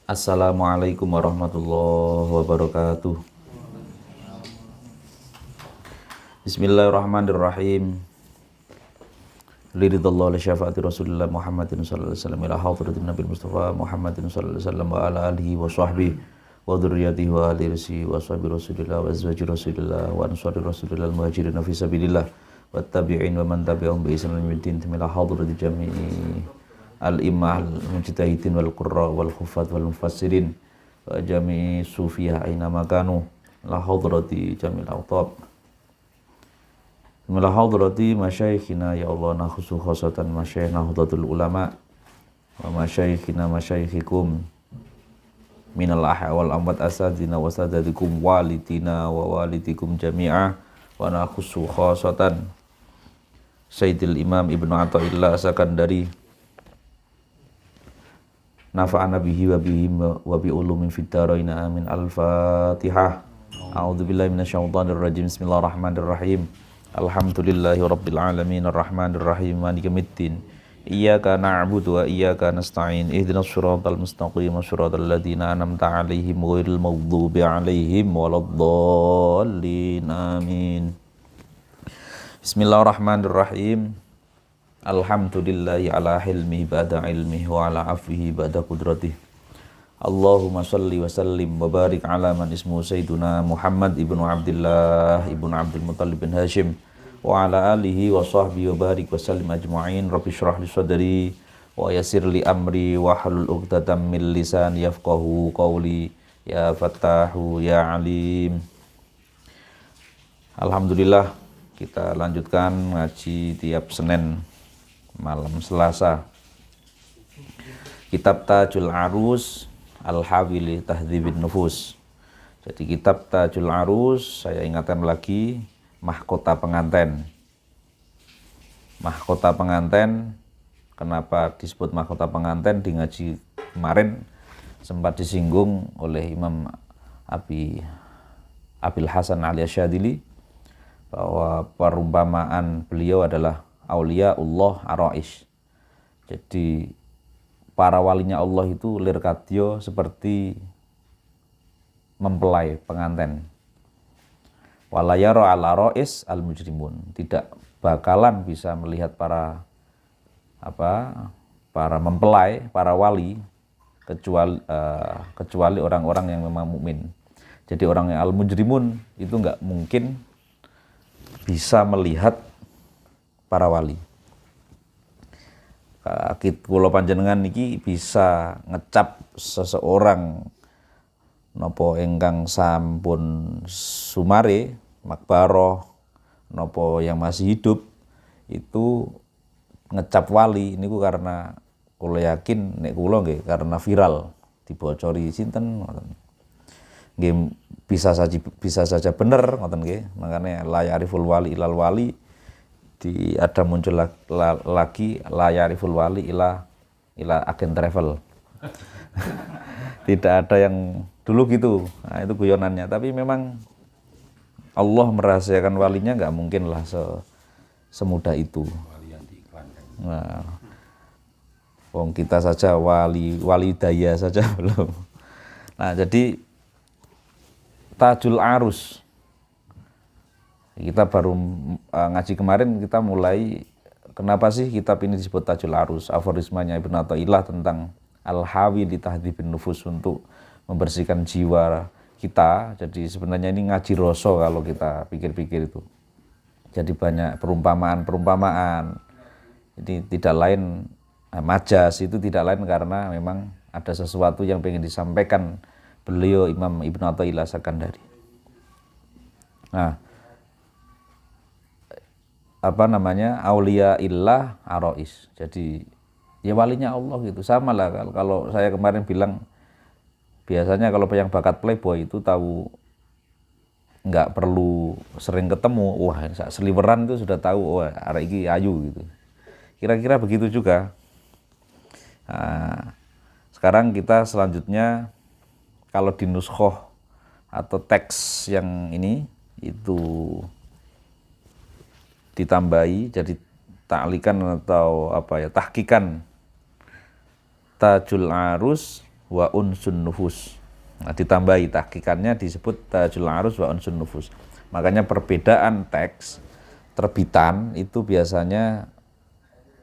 Assalamualaikum warahmatullahi wabarakatuh. Bismillahirrahmanirrahim. Liridallahu li syafaati Rasulillah Muhammadin sallallahu alaihi wasallam ila hadratin Nabi Mustafa Muhammadin sallallahu alaihi wasallam wa ala alihi wa sahbihi wa dzurriyyatihi wa ahli risi wa sahbi Rasulillah wa azwaji Rasulillah wa ansari Rasulillah muhajirin fi sabilillah wa tabi'in wa man tabi'ahum bi ihsan ila yaumil din ila hadrati jami'i al-imah al-mujtahidin wal qurra wal huffaz wal mufassirin wa jami'i sufiyah aina makanu la hadrati jamil awtab Mila hadrati masyayikhina ya Allah nakhusu khosatan masyayikhna hudatul ulama wa masyayikhina masyayikhikum minal ahya wal amwat asadina wa sadadikum walidina wa walidikum jami'ah wa nakhusu khosatan Sayyidil Imam Ibnu Athaillah As-Sakandari nafa'ana bihi wa bi ulumin fid dharain amin. Al-Fatihah. A'udzubillahi minasyaitonir rajim. Bismillahirrahmanirrahim. Alhamdulillahi rabbil alamin arrahmanir rahim maliki yaumiddin. Iyyaka na'budu wa iyyaka nasta'in. Ihdinas siratal mustaqim siratal ladzina an'amta 'alaihim ghairil maghdubi 'alaihim waladdallin. Amin. Bismillahirrahmanirrahim. Alhamdulillahi ala hilmihi ba'da ilmihi wa ala afihi ba'da qudratihi. Allahumma salli wa sallim wa barik ala man ismu Sayyiduna Muhammad ibnu Abdullah ibnu Abdul Muttalib bin Hashim wa ala alihi wa sahbihi wa barik wa sallim ajma'in. Rabbi syrah li sadri wa yassir li amri wa hlul 'uqdatam min lisani yafqahu qawli ya Fattahu ya Alim. Alhamdulillah, kita lanjutkan ngaji tiap Senin malam Selasa kitab Tajul Arus Al-Hawili Tahdhibin Nufus. Jadi kitab Tajul Arus, saya ingatkan lagi, mahkota pengantin. Mahkota pengantin, kenapa disebut mahkota pengantin? Di ngaji kemarin sempat disinggung oleh Imam Abil Hasan Al-Asyadili bahwa perumpamaan beliau adalah Auliyaullah Ar-Ra'ish. Jadi para walinya Allah itu lirkadyo seperti mempelai pengantin. Walayaro ala ro'is al mujrimun. Tidak bakalan bisa melihat para mempelai, para wali kecuali orang-orang yang memang mukmin. Jadi orang yang al mujrimun itu enggak mungkin bisa melihat para wali. Kula panjenengan niki bisa ngecap seseorang napa ingkang sampun sumare makbaroh napa yang masih hidup itu ngecap wali niku karena kula yakin nek kula nggih karena viral dibocori sinten ngoten. Nggih bisa saja bener ngoten nggih. Makanya la ya'riful wali ilal wali ada muncul lagi layariful wali ila agen travel. Tidak ada yang dulu gitu. Nah, itu guyonannya. Tapi memang Allah merahasiakan walinya nggak mungkin lah semudah itu. Nah, wong kita saja wali daya saja belum. Nah, jadi Tajul Arus. Kita baru ngaji kemarin, kita mulai kenapa sih kitab ini disebut Tajul Arus. Aforismanya Ibnu Athaillah tentang Al-Hawi li Tahdhibin Nufus, untuk membersihkan jiwa kita. Jadi sebenarnya ini ngaji roso kalau kita pikir-pikir itu. Jadi banyak perumpamaan. Jadi tidak lain, majas itu tidak lain karena memang ada sesuatu yang ingin disampaikan beliau Imam Ibnu Athaillah As-Sakandari. Nah, Aulia illah Ar-Ra'ish. Jadi ya walinya Allah gitu. Sama lah kalau saya kemarin bilang, biasanya kalau yang bakat playboy itu tahu, nggak perlu sering ketemu, wah seliweran itu sudah tahu, wah arek iki ayu gitu. Kira-kira begitu juga. Nah, sekarang kita selanjutnya kalau di nuskhoh atau teks yang ini itu ditambahi jadi ta'likan atau tahqiqan Tajul Arus wa unsun nufus. Nah, ditambahi tahqiqannya disebut Tajul Arus wa unsun nufus. Makanya perbedaan teks terbitan itu biasanya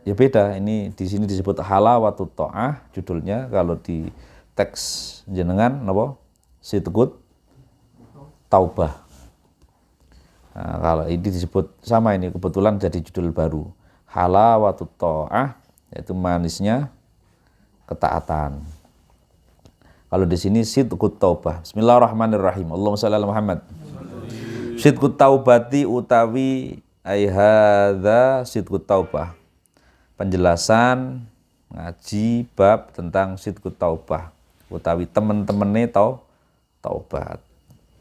ya beda. Ini di sini disebut halawatut ta'ah judulnya, kalau di teks jenengan napa? Sidqut Taubah. Nah, kalau ini disebut sama, ini kebetulan jadi judul baru. Halawatut ta'ah, yaitu manisnya ketaatan. Kalau di sini sidqut taubah. Bismillahirrahmanirrahim. Allahumma shalli ala Muhammad. Sidqut taubati utawi ai hadza sidqut taubah. Penjelasan ngaji bab tentang sidqut taubah utawi temen-temene taubat.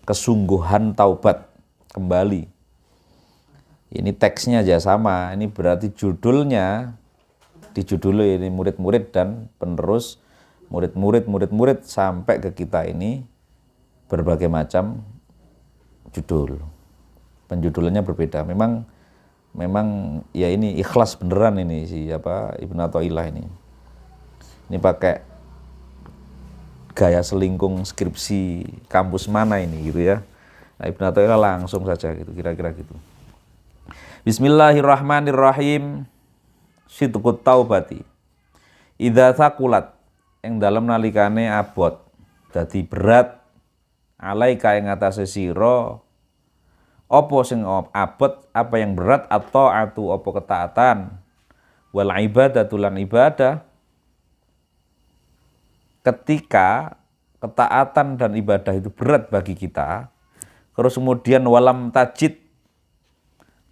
Kesungguhan taubat kembali. Ini teksnya aja sama. Ini berarti judulnya dijuduli ini murid-murid dan penerus murid-murid sampai ke kita ini berbagai macam judul. Penjudulannya berbeda. Memang ya ini ikhlas beneran ini si Ibnu Athaillah ini. Ini pakai gaya selingkung skripsi kampus mana ini gitu ya. Nah, Ibnu Athaillah langsung saja gitu, kira-kira gitu. Bismillahirrahmanirrahim. Sidqut taubati. Idza thaqulat, yang dalam nalikane abot dadi berat alaika ing atase sira apa sing abot, apa yang berat, atau atu apa ketaatan, wal ibadatu lan ibadah. Ketika ketaatan dan ibadah itu berat bagi kita, terus kemudian walam tajid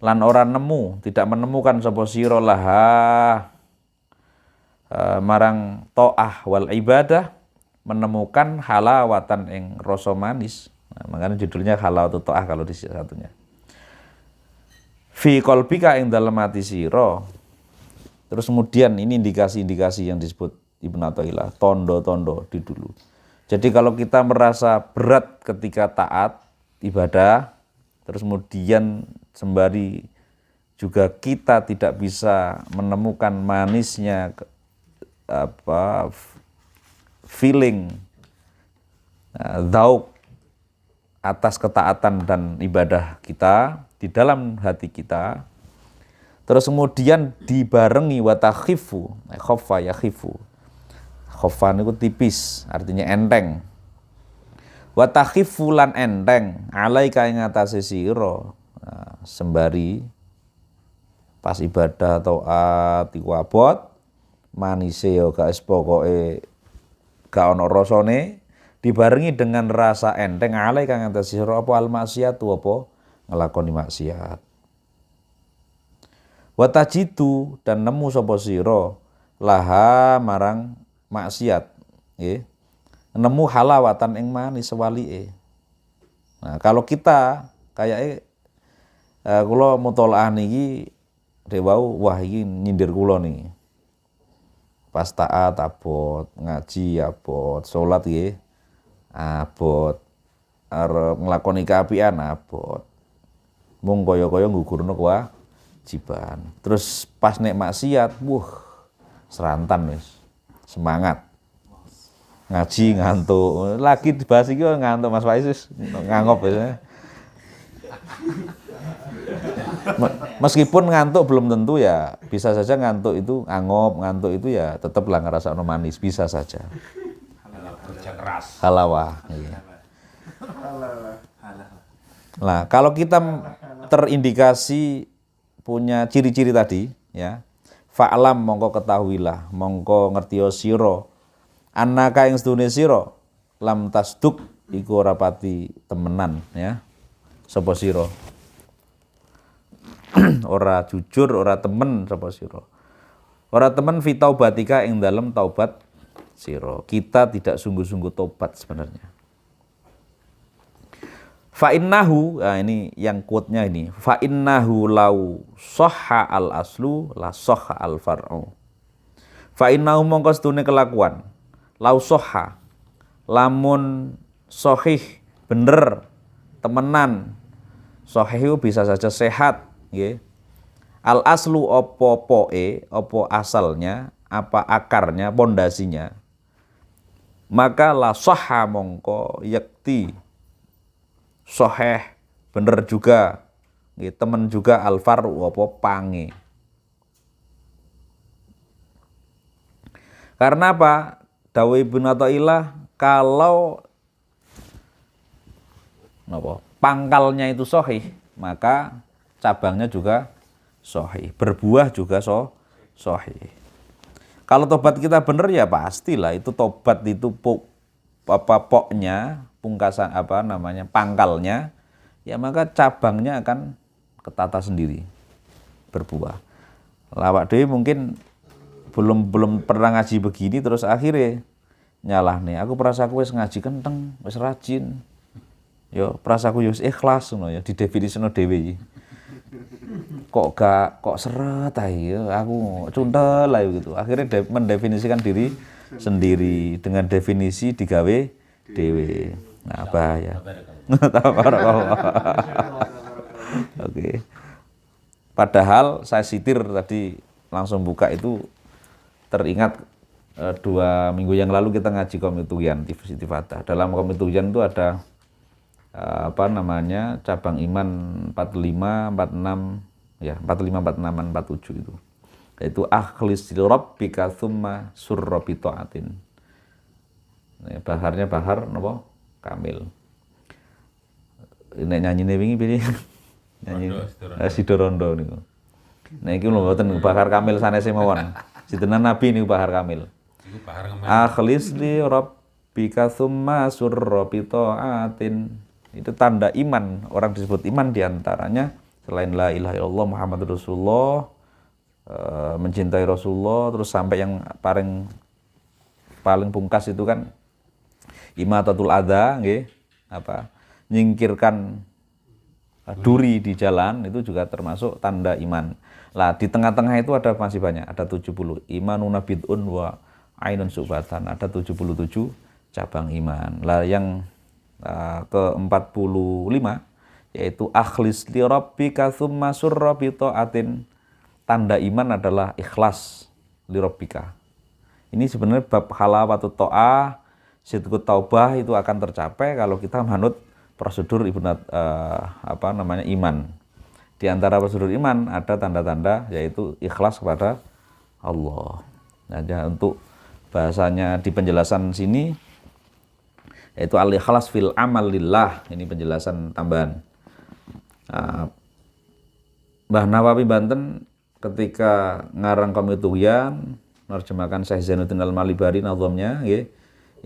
lan ora nemu, tidak menemukan sapa sira laha marang ta'ah wal ibadah, menemukan halawatan ing rasa manis. Nah, makanya judulnya halawatut ta'ah kalau di satunya. Fi qalbika ing dalem ati sira. Terus kemudian ini indikasi-indikasi yang disebut Ibnu Athaillah, tondo-tondo di dulu. Jadi kalau kita merasa berat ketika taat ibadah, terus kemudian sembari juga kita tidak bisa menemukan manisnya feeling dzauq atas ketaatan dan ibadah kita di dalam hati kita, terus kemudian dibarengi wa takhifu, khaffa yakhifu. Khaffa niku tipis, artinya enteng. Wa takhifu lan enteng alaika ing atase sira. Nah, sembari pas ibadah taat iku abot, manise ya gak pokoke gak ana rasane, dibarengi dengan rasa enteng alai kang atas sira apa al maksiatu apa nglakoni maksiat. Wa tajidu dan nemu sapa sira laha marang maksiat, nggih. Nemu halawatan ing manis walike. Nah, kalau kita kayake kula mutolaah niki dewau wah iki nyindir kula nih. Pas taat abot, ngaji abot, salat nggih abot, arep nglakoni kaapian abot. Mung kaya-kaya nggugurna kewajiban. Terus pas nek maksiat, serantan wis. Semangat. Ngaji ngantuk. Lagi dibahas iki ngantuk Mas Faiz ngangop ya. Meskipun ngantuk belum tentu ya, bisa saja ngantuk itu ngantuk itu ya tetaplah ngerasa manis, bisa saja. Kerja keras. Halawah. Iya. Nah, kalau kita terindikasi punya ciri-ciri tadi, ya, fa'lam mongko ketahuilah, mongko ngertiyo sira, annaka ing sedune sira lam tasduk iku ora pati temenan, ya. Sapa sira? Ora jujur, ora temen sapa sira. Ora temen fi taubatika ing dalem taubat sira. Kita tidak sungguh-sungguh tobat sebenarnya. Fa innahu, nah ini yang quote-nya ini. Fa innahu lau sahha al aslu la sahha al far'u. Fa innahu mongko sedune kelakuan. Lau sahha, lamun sahih, bener, temenan. Sahih bisa saja sehat, nggih. Al aslu apa poe, apa asalnya, apa akarnya, pondasinya. maka la sahha mongko yakti sahih bener juga nggih temen juga al far'u apa pange. Karena apa? Dawuh Ibnu Athaillah kalau pangkalnya itu sahih, maka cabangnya juga sahih, berbuah juga sahih. Kalau tobat kita benar ya pastilah itu tobat itu pokoknya pungkasan pangkalnya ya maka cabangnya akan ketata sendiri berbuah. Lawak dewe mungkin belum pernah ngaji begini terus akhirnya nyalah nih aku perasaku wis ngaji kenteng wis rajin yo perasaku yo ikhlas ngono ya didefinisikno dhewe kok seret ae aku cuntel ae gitu akhirnya mendefinisikan diri sendiri dengan definisi digawe dhewe nah bahaya oke padahal saya sitir tadi langsung buka itu teringat 2 minggu yang lalu kita ngaji Qomitugyan Tifsitifata. Dalam Qomitugyan itu ada cabang iman 45, 46 ya 45, 46, 47 itu. Yaitu akhlis rabbika tsumma surra bi taatin. Baharnya bahar napa? Kamil. Nek nyanyine wingi pilih nyanyi Sidorondo niku. Nah iki lho mboten bahar kamil sanese mawon. Sintenan Nabi niku bahar kamil. Akhlis li rabbika tsumma surra bi taatin. Itu tanda iman, orang disebut iman diantaranya selain la ilaha illallah Muhammadur Rasulullah, mencintai Rasulullah, terus sampai yang paling pungkas itu kan imatatul adza nggih, nyingkirkan duri di jalan itu juga termasuk tanda iman. Lah di tengah-tengah itu masih banyak, ada 70. Imanuna bid'un wa ainun subatan, ada 77 cabang iman. Lah yang ke-45 yaitu akhlis li rabbika tsumma surra bi taatin. Tanda iman adalah ikhlas li rabbika. Ini sebenarnya bab halawatut ta'ah, sidqut taubah itu akan tercapai kalau kita manut prosedur iman. Di antara prosedur iman ada tanda-tanda yaitu ikhlas kepada Allah. Nah, untuk bahasanya di penjelasan sini yaitu al-ikhlas fil amal lillah, ini penjelasan tambahan. Mbah Nawawi Banten ketika ngarang Qomitugyan nerjemahkan Syekh Zainuddin Al-Malibari nazamnya nggih,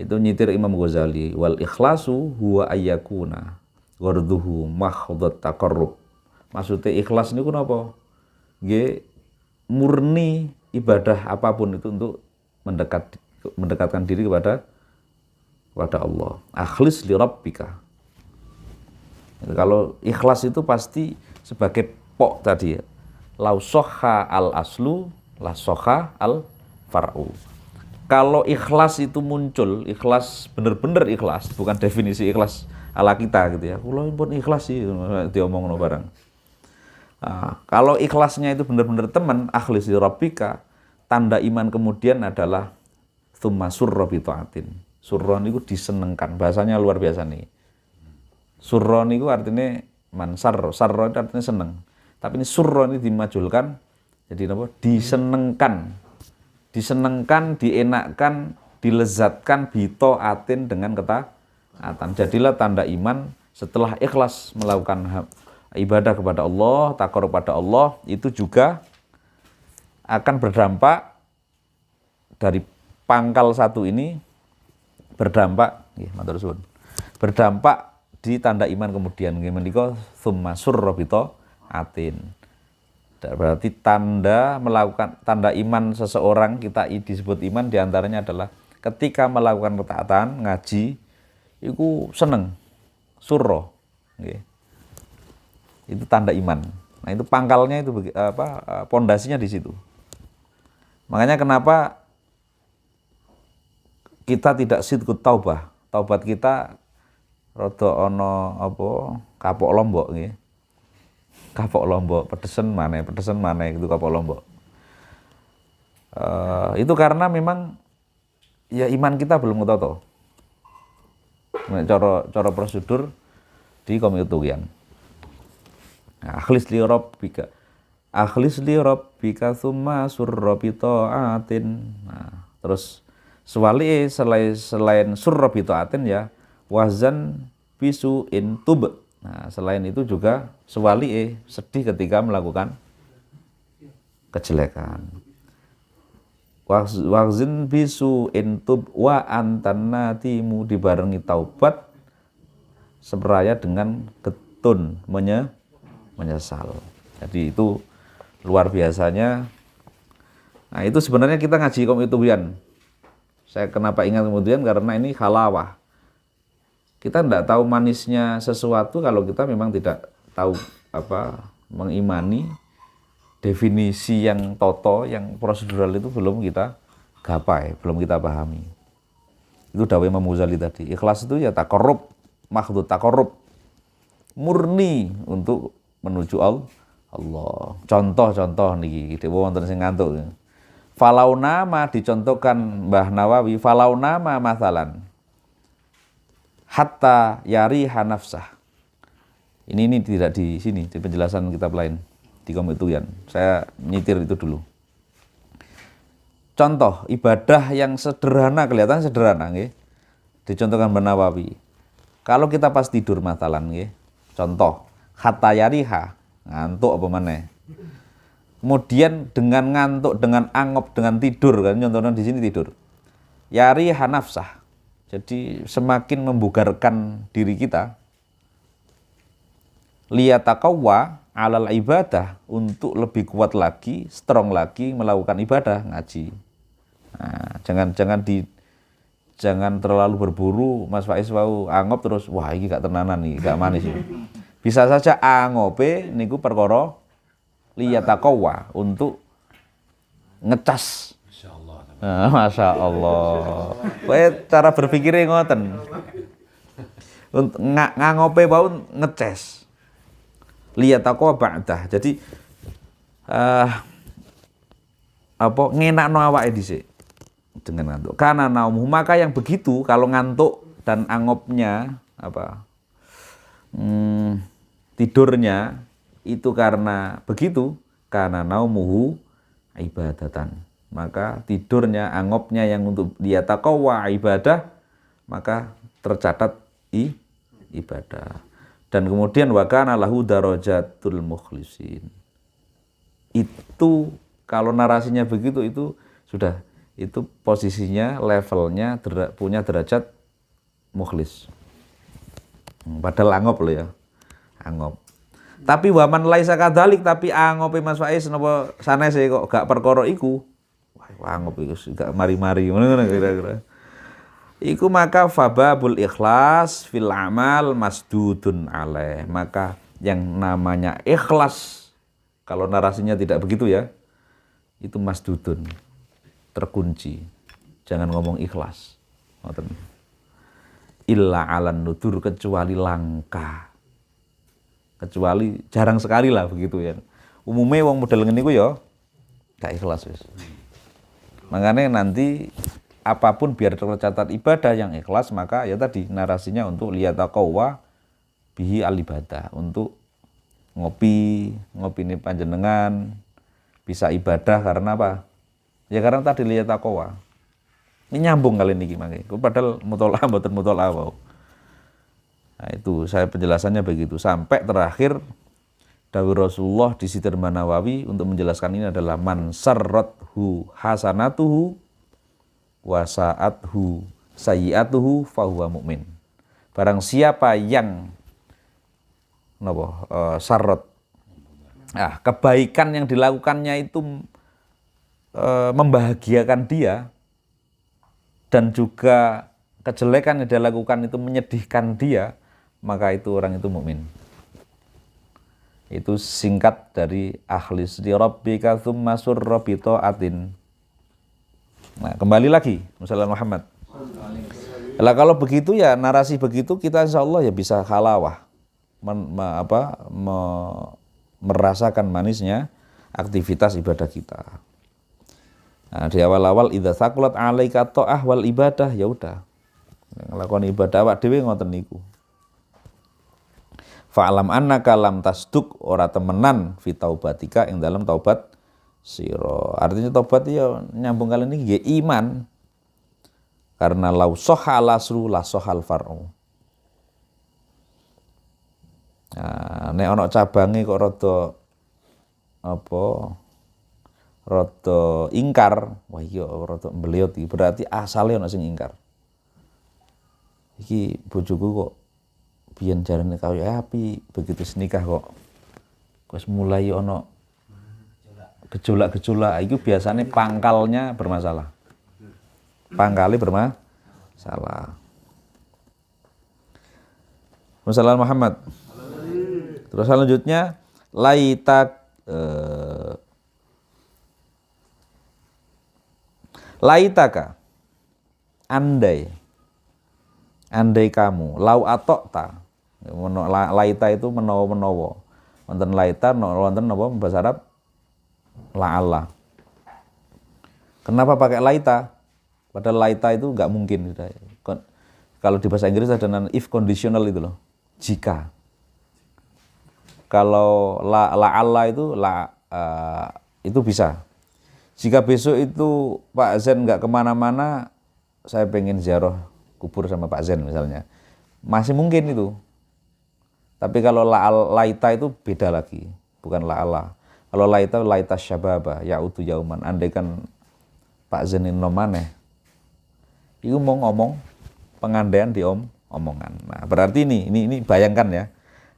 itu nyitir Imam Ghazali wal ikhlasu huwa ayyakuna gharduhu mahdhat taqarrub. Maksudnya ikhlas niku napa? Nggih murni ibadah apapun itu untuk mendekatkan diri kepada Allah. Akhlis li rabbika. Kalau ikhlas itu pasti sebagai pok tadi ya. Lau soha al aslu, la soha al far'u. Kalau ikhlas itu muncul, ikhlas bener-bener ikhlas, bukan definisi ikhlas ala kita gitu ya. Kula pun ikhlas sih diomongno barang. Nah, kalau ikhlasnya itu bener-bener teman, akhlis li rabbika, tanda iman kemudian adalah tsumma surra bi taatin. Surra niku disenengkan, bahasanya luar biasa nih. Surra niku artinya mansar, sarra itu artinya seneng. Tapi ini surra ini dimajulkan jadi apa? Disenengkan. Disenengkan, dienakkan, dilezatkan bitaatin dengan ketaatan. Jadilah tanda iman setelah ikhlas melakukan ibadah kepada Allah, taqarrub pada Allah, itu juga akan berdampak dari pangkal satu ini berdampak di tanda iman kemudian menika tsumma surra bi taatin. Berarti melakukan tanda iman seseorang kita disebut iman diantaranya adalah ketika melakukan ketaatan ngaji itu seneng surra nggih. Itu tanda iman. Nah, itu pangkalnya itu pondasinya di situ. Makanya kenapa kita tidak sidqut taubah. Taubat kita rada ana kapok lombok nggih. Kapok lombok, pedesen maneh gitu kapok lombok. Itu karena memang ya iman kita belum ketata. Nek cara prosedur di Qomil Tughyan. Nah, akhlis li rabbika tsumma surra bi ta'atin. Nah, terus sewali selain surra bi ta'atin ya wazan bisu intub. Nah, selain itu juga sewali sedih ketika melakukan kejelekan. Wazin bisu intub wa antannatimu, dibarengi taubat seberaya dengan getun menyesal. Jadi itu luar biasanya. Nah, itu sebenarnya kita ngaji Qomil Tughyan. Saya kenapa ingat kemudian karena ini halawah. Kita tidak tahu manisnya sesuatu kalau kita memang tidak tahu mengimani definisi yang toto, yang prosedural itu belum kita gapai, belum kita pahami. Itu dawuh Imam Ghazali tadi. Ikhlas itu ya taqarrub, mahdud taqarrub, murni untuk menuju Allah. Contoh niki dewe wonten sing ngantuk. Falaunama dicontohkan Mbah Nawawi, falaunama masalan hatta yariha nafsah. Ini tidak di sini, di penjelasan kitab lain di Qomil Tughyan. Saya nyitir itu dulu. Contoh ibadah yang sederhana, kelihatan sederhana nggih. Dicontohkan Mbah Nawawi. Kalau kita pas tidur masalan nggih. Contoh hatta yariha, ngantuk apa maneh. Kemudian dengan ngantuk, dengan angop, dengan tidur kan contohnya di sini tidur. Yariha nafsah. Jadi semakin membugarkan diri kita. Liyataqawwa alal ibadah, untuk lebih kuat lagi, strong lagi melakukan ibadah ngaji. Nah, jangan terlalu berburu Mas Faiz wau angop terus wah iki gak tenanan nih, gak manis ini. Bisa saja angope niku perkara liyataqawwa, untuk ngecas. Masya Allah. Kowe cara berpikirnya ngoten. Untuk ngangope wau ngeces. Liyataqwa ba'dah. Jadi ngenakno awake dhisik dengan ngantuk. Karena naumuh, maka yang begitu kalau ngantuk dan angopnya tidurnya itu karena begitu, karena naumuhu ibadatan. Maka tidurnya, angopnya yang untuk liyataqwa ibadah, maka tercatat ibadah. Dan kemudian wa kana lahu darajatul mukhlisin. Itu kalau narasinya begitu itu sudah, itu posisinya, levelnya punya derajat mukhlis. Padahal angop loh ya. Angop. Tapi waman laisa kadzalik, tapi angope Mas Faiz napa sanese kok gak perkara iku. Wah, angop iku gak mari-mari ngono kira-kira. Iku maka fababul ikhlas fil amal masdudun alaih. Maka yang namanya ikhlas, kalau narasinya tidak begitu ya, itu masdudun, terkunci. Jangan ngomong ikhlas. Illa alan nudur, kecuali langka. Kecuali jarang sekali lah begitu ya. Umumnya wong model ngene iku ya gak ikhlas wis. Makanya nanti apapun biar tercatat ibadah yang ikhlas, maka ya tadi narasinya untuk liyataqawwa bihi al-ibadah, untuk ngopi ini panjenengan bisa ibadah karena apa? Ya karena tadi liyataqawwa. Ini nyambung kali niki mangke. Padahal mutolaah mboten mutolaah wae. Nah, itu saya penjelasannya begitu sampai terakhir dawuh Rasulullah di Sitir Nawawi untuk menjelaskan ini adalah man sarrathu hasanatuhu wa sa'athu sayyi'atuhu fahuwa mu'min. Barang siapa yang sarrat, kebaikan yang dilakukannya itu membahagiakan dia, dan juga kejelekan yang dia lakukan itu menyedihkan dia, maka itu orang itu mukmin. Itu singkat dari akhlis li rabbika tsumma surra bi ta'atin. Nah, kembali lagi Muhammad Muhammad. Lah kalau begitu ya, narasi begitu kita insya Allah ya bisa halawah, merasakan manisnya aktivitas ibadah kita. Nah, di awal-awal idza tsaqulat 'alaika ta'ah wal ibadah, ya udah. nglakoni ibadah awak dhewe ngoten niku. Fa'lam annaka lam tasduk ora temenan fi taubatika ing dalam taubat sira. Artinya taubat ya nyambung kali ini nggih iman. Karena lau sohal asru la sohal far'u. Nah, nek ana cabange kok rada ingkar, wah iya rada mbeliot iki berarti asale ana sing ingkar. Iki bojoku kok biyen jarane kaya api, begitu nikah kok wis mulai ana gejolak-gejolak. Iku biasanya pangkalnya bermasalah. Pangkali bermasalah. Masalah Muhammad. Terus selanjutnya laitaka andai kamu lau atokta. Laita itu menawa-menawa. Wonten laita wonten napa bahasa Arab la'alla. Kenapa pakai laita? Padahal laita itu enggak mungkin. Kalau di bahasa Inggris ada if conditional itu loh. Jika. Kalau la'alla itu itu bisa. Jika besok itu Pak Zen enggak kemana-mana, saya pengen ziarah kubur sama Pak Zen misalnya. Masih mungkin itu. Tapi kalau laita itu beda lagi, bukan la'ala. Kalau laita syababa, ya'udu yauman. Andai kan Pak Zen ini maneh, itu mau ngomong pengandaian di omongan. Nah, berarti ini bayangkan ya.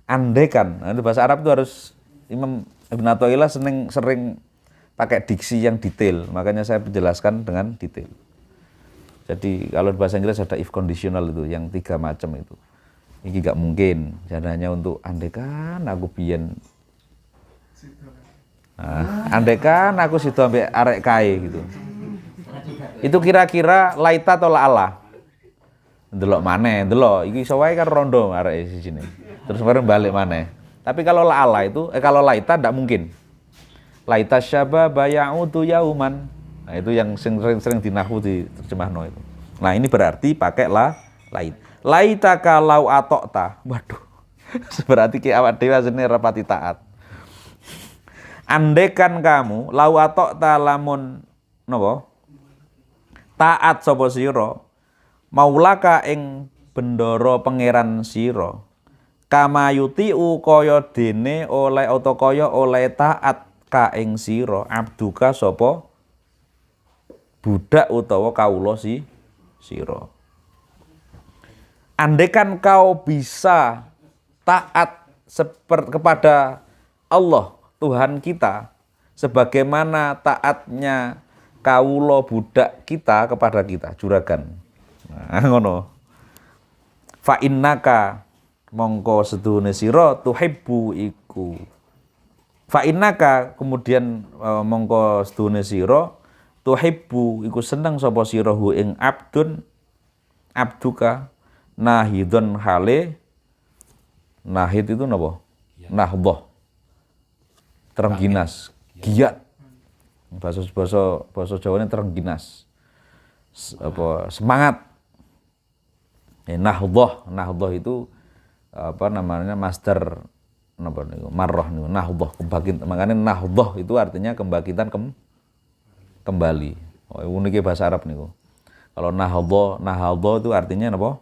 Andai kan, nah, bahasa Arab itu harus Imam Ibn Athaillah sering pakai diksi yang detail. Makanya saya menjelaskan dengan detail. Jadi kalau di bahasa Inggris ada if conditional itu, yang 3 macam itu. Ini gak mungkin, hanya untuk andaikan aku biyen. Nah, andaikan aku situ sampai arek kae gitu. Itu kira-kira laita atau la'ala? Ndelok maneh, ndelok iki iso wae kan rondo arek sini. Terus bareng balik maneh. Tapi kalau la'ala itu kalau laita ndak mungkin. Laita syababa ya'udu yauman. Nah, itu yang sering dinahu di terjemahno itu. Nah, ini berarti pakai lait. Laita kalau atokta. Waduh. Berarti ki awak dhewe asline rapati taat. Andekan kamu lau atokta lamun napa? Taat sapa sira maulaka ing bendara pangeran sira. Kama yutiu kaya dene oleh utawa kaya oleh taat ka ing sira abduka sapa budak utawa kawula sira. Andaikan kau bisa taat kepada Allah Tuhan kita sebagaimana taatnya kawula budak kita kepada kita juragan. Nah, ngono. Fa innaka mongko seduhune sira tuhibbu iku. Fa innaka kemudian mongko seduhune sira tuhibbu iku seneng sapa sira hu ing abduka nahidun hale. Nahid itu napa? Nahdah. Terengginas, giat. Bahasa Jawane terengginas. Apa semangat. Nahdah itu apa namanya masdar napa niku? Marrah niku. Nahdah kebangkitan. Makanya nahdah itu artinya kebangkitan kembali. Oh, niki bahasa Arab niku. Kalau nahadha itu artinya apa?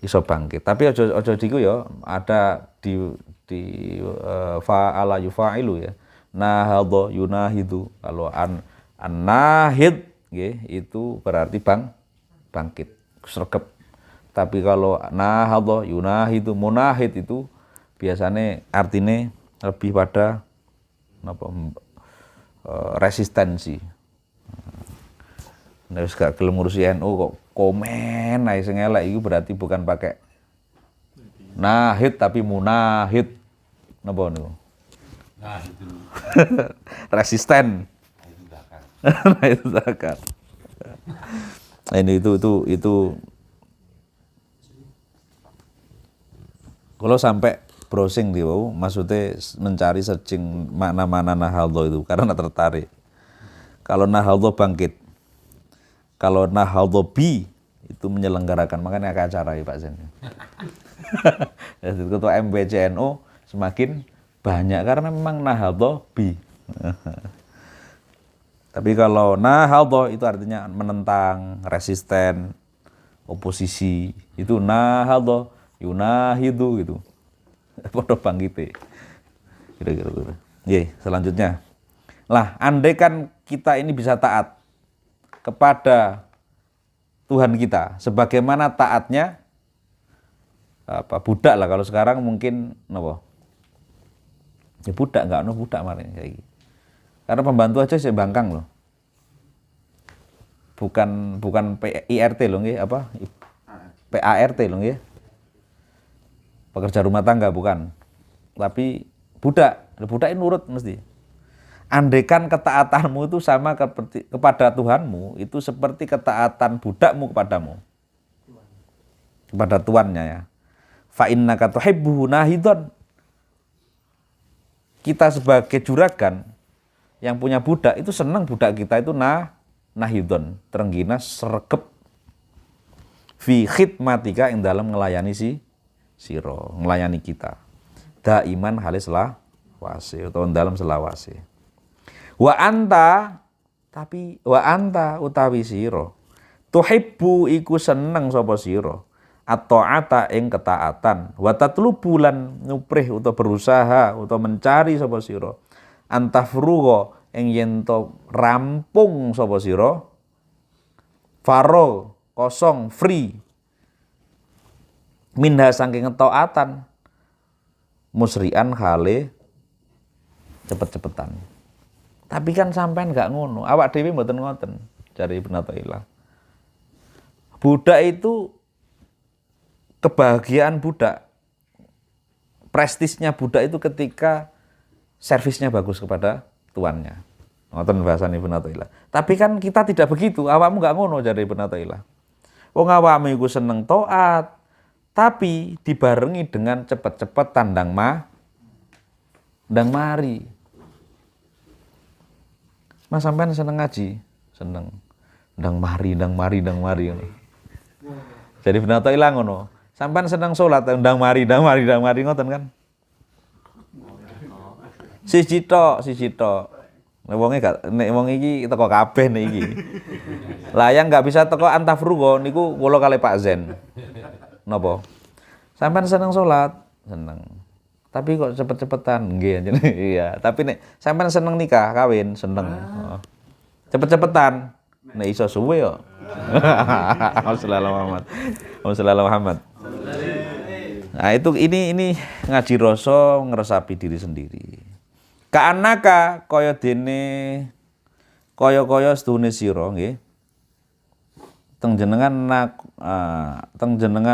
Iso bangkit. Tapi aja diku ya, ada di fa'ala yufa'ilu ya. Nahadha yunahidu. Kalau an-nahid nggih itu berarti bangkit, sregep. Tapi kalau nahadha yunahidu munahid itu biasanya artinya lebih pada apa? Resistensi. Nek wis gak gelem ngurusi NU kok komen ae sing elek iku berarti bukan pakai nahid tapi munahid. Napa niku? Nah, itu. Resisten. Nah, itu zakat. Nah, ini itu kalau sampai browsing di wow, maksudnya mencari searching mana-mana nahadha itu karena tertarik. Kalau nahadha bangkit. Kalau nahadha bi itu menyelenggarakan, makanya ada acara ya Pak Zen. Jadi ketua MPCNU semakin banyak karena memang Nahdlatul bi. Tapi kalau Nahdlatul itu artinya menentang, resisten, oposisi. Itu Nahdlatul yunahidu gitu. Podo bangkite. Kira-kira. Selanjutnya. Lah, andai kan kita ini bisa taat kepada Tuhan kita, sebagaimana taatnya budak lah, kalau sekarang mungkin napa? Ya budak, enggak ono budak mari kayak gitu. Karena pembantu aja saya bangkang loh. Bukan PIRT loh nggih, apa? PART loh nggih. Pekerja rumah tangga bukan. Tapi budak ini nurut mesti. Andaikan ketaatanmu itu sama kepada Tuhanmu, itu seperti ketaatan budakmu kepadamu. Kepada tuannya ya. Fa innaka tuhibbuhu nahidon. Kita sebagai juragan yang punya budak itu senang budak kita itu nahidon, terenggina sregep fi khidmatika yang dalam melayani siro, melayani kita. Daiman halis selawase atau dalam selawase. Wa anta utawi siro tuhibbu iku seneng sapa siro at-ta'ata ing ketaatan wa tatlubu lan nuprih utawa berusaha utawa mencari sapa sira antafruga ing yen to rampung sapa sira faro kosong free minha saking taatan musrian hale cepet-cepetan. Tapi kan sampean gak ngono, awak dhewe mboten ngoten jare Ibnu Athaillah. Budak itu kebahagiaan budak, prestisnya budak itu ketika servisnya bagus kepada tuannya. Ngoten bahasane Ibnu Athaillah. Tapi kan kita tidak begitu, awakmu gak ngono jare Ibnu Athaillah. Wong awakmu iku seneng taat, tapi dibarengi dengan cepet-cepet tandang mari. Mas sampean seneng ngaji, seneng ndang mari. Jadi Ibnu Athaillah ngono. Sampean seneng salat ndang mari ngoten kan. Siji tok. Nek wong iki teko kabeh nek iki. Lah yang enggak bisa teko antafrugo niku kula kali Pak Zen. Napa? Sampean seneng salat, seneng. Tapi kok cepet-cepetan nggih anjen. Iya, tapi nek sampean seneng nikah, kawin, seneng. Cepet-cepetan. Nek iso suwe yo. Sallallahu Muhammad. Nah, itu ini ngaji rasa ngresapi diri sendiri. Ka'annaka kaya dene kaya sedune sira nggih. Teng jenengan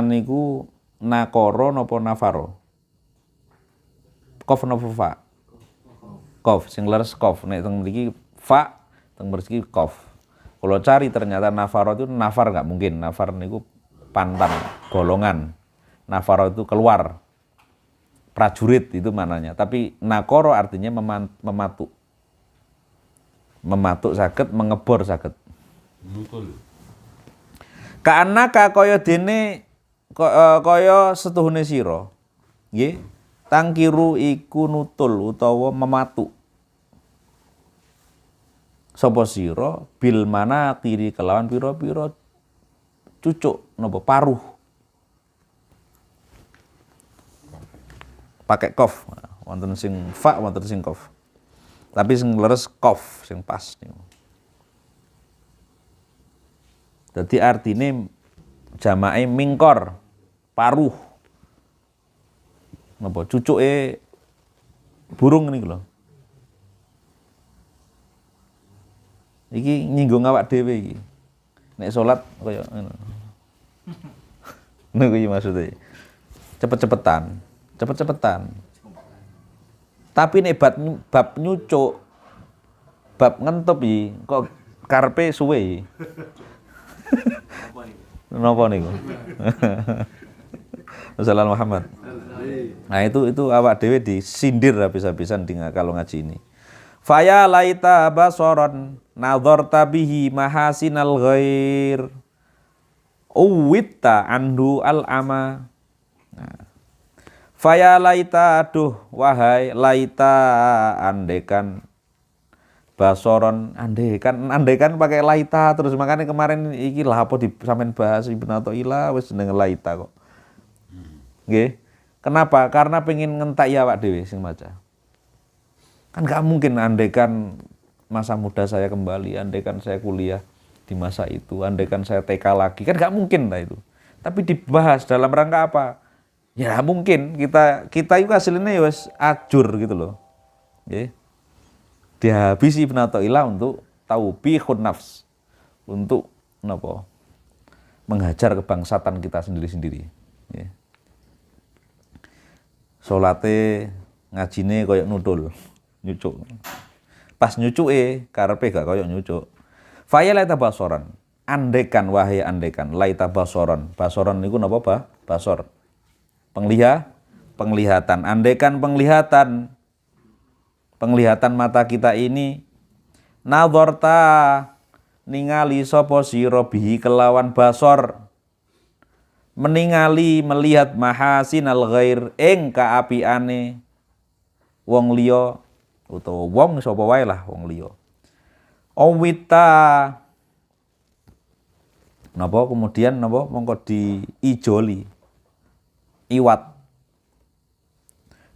niku nakara napa nafaro? Kof napa fa? Kof, sing leres kof. Nek teng mriki fa, teng mriki kof. Kalau cari ternyata nafaro itu nafar enggak mungkin. Nafar niku pantan, golongan. Nafaro itu keluar. Prajurit itu mananya. Tapi nakoro artinya mematuk. Mematuk saged, mengebor saged. Ka'annaka kaya dene kaya setuhune sira. Nggih. Tangkiru iku nutul utawa mematuk. Sapa sira bil manaqiri kelawan pira-pira cucuk napa paruh. Pakai kof. Wonten sing fa, wonten sing kof. Tapi sing leres kof sing pas niku. Dadi artine jamae mingkor, paruh. Napa cucuke burung niku lho. Iki nyinggung awak dhewe iki. Nek salat kaya ngono. Niku iki maksude. Cepet-cepetan. Tapi nek bab nyucuk, bab ngentup iki kok karepe suwe. Napa niku? Sallallahu Muhammad. Nah itu awak dhewe disindir habis-habisan kalau ngaji ini. Faya laita basoron nadharta bihi mahasinal ghair. uwitta anhu al-ama. Faya laita, aduh wahai laita, andekan basoron, andekan pakai laita terus, makanya kemarin iki lah apa di sampean bahas Ibnu Athaillah wis jenenge laita kok. Nggih. Kenapa? Karena pengen ngentak ya awak dhewe sing maca. Kan gak mungkin andekan masa muda saya kembali, andekan saya kuliah di masa itu, andekan saya TK lagi, kan gak mungkin lah itu. Tapi dibahas dalam rangka apa? Ya mungkin kita itu hasilnya ya wis ajur gitu loh. Nggih. Dihabisi Ibnu Athaillah untuk taubihun nafs, untuk napa? Menghajar kebangsatan kita sendiri-sendiri. Nggih. Salate ngajine koyo nudul, nyucuk. Pas nyucuke karepe gak koyo nyucuk. Faya laita basoran. Andekan wahai andekan laita basoran. Basoran niku napa, Basor. Penglihatan. Andekan penglihatan mata kita ini nadharta ningali sapa sira bihi kelawan basor, meningali melihat mahasinal ghair ing kaapiane wong liya utawa wong sapa wae lah wong liya. Owita napa kemudian napa mongko diijoli iwat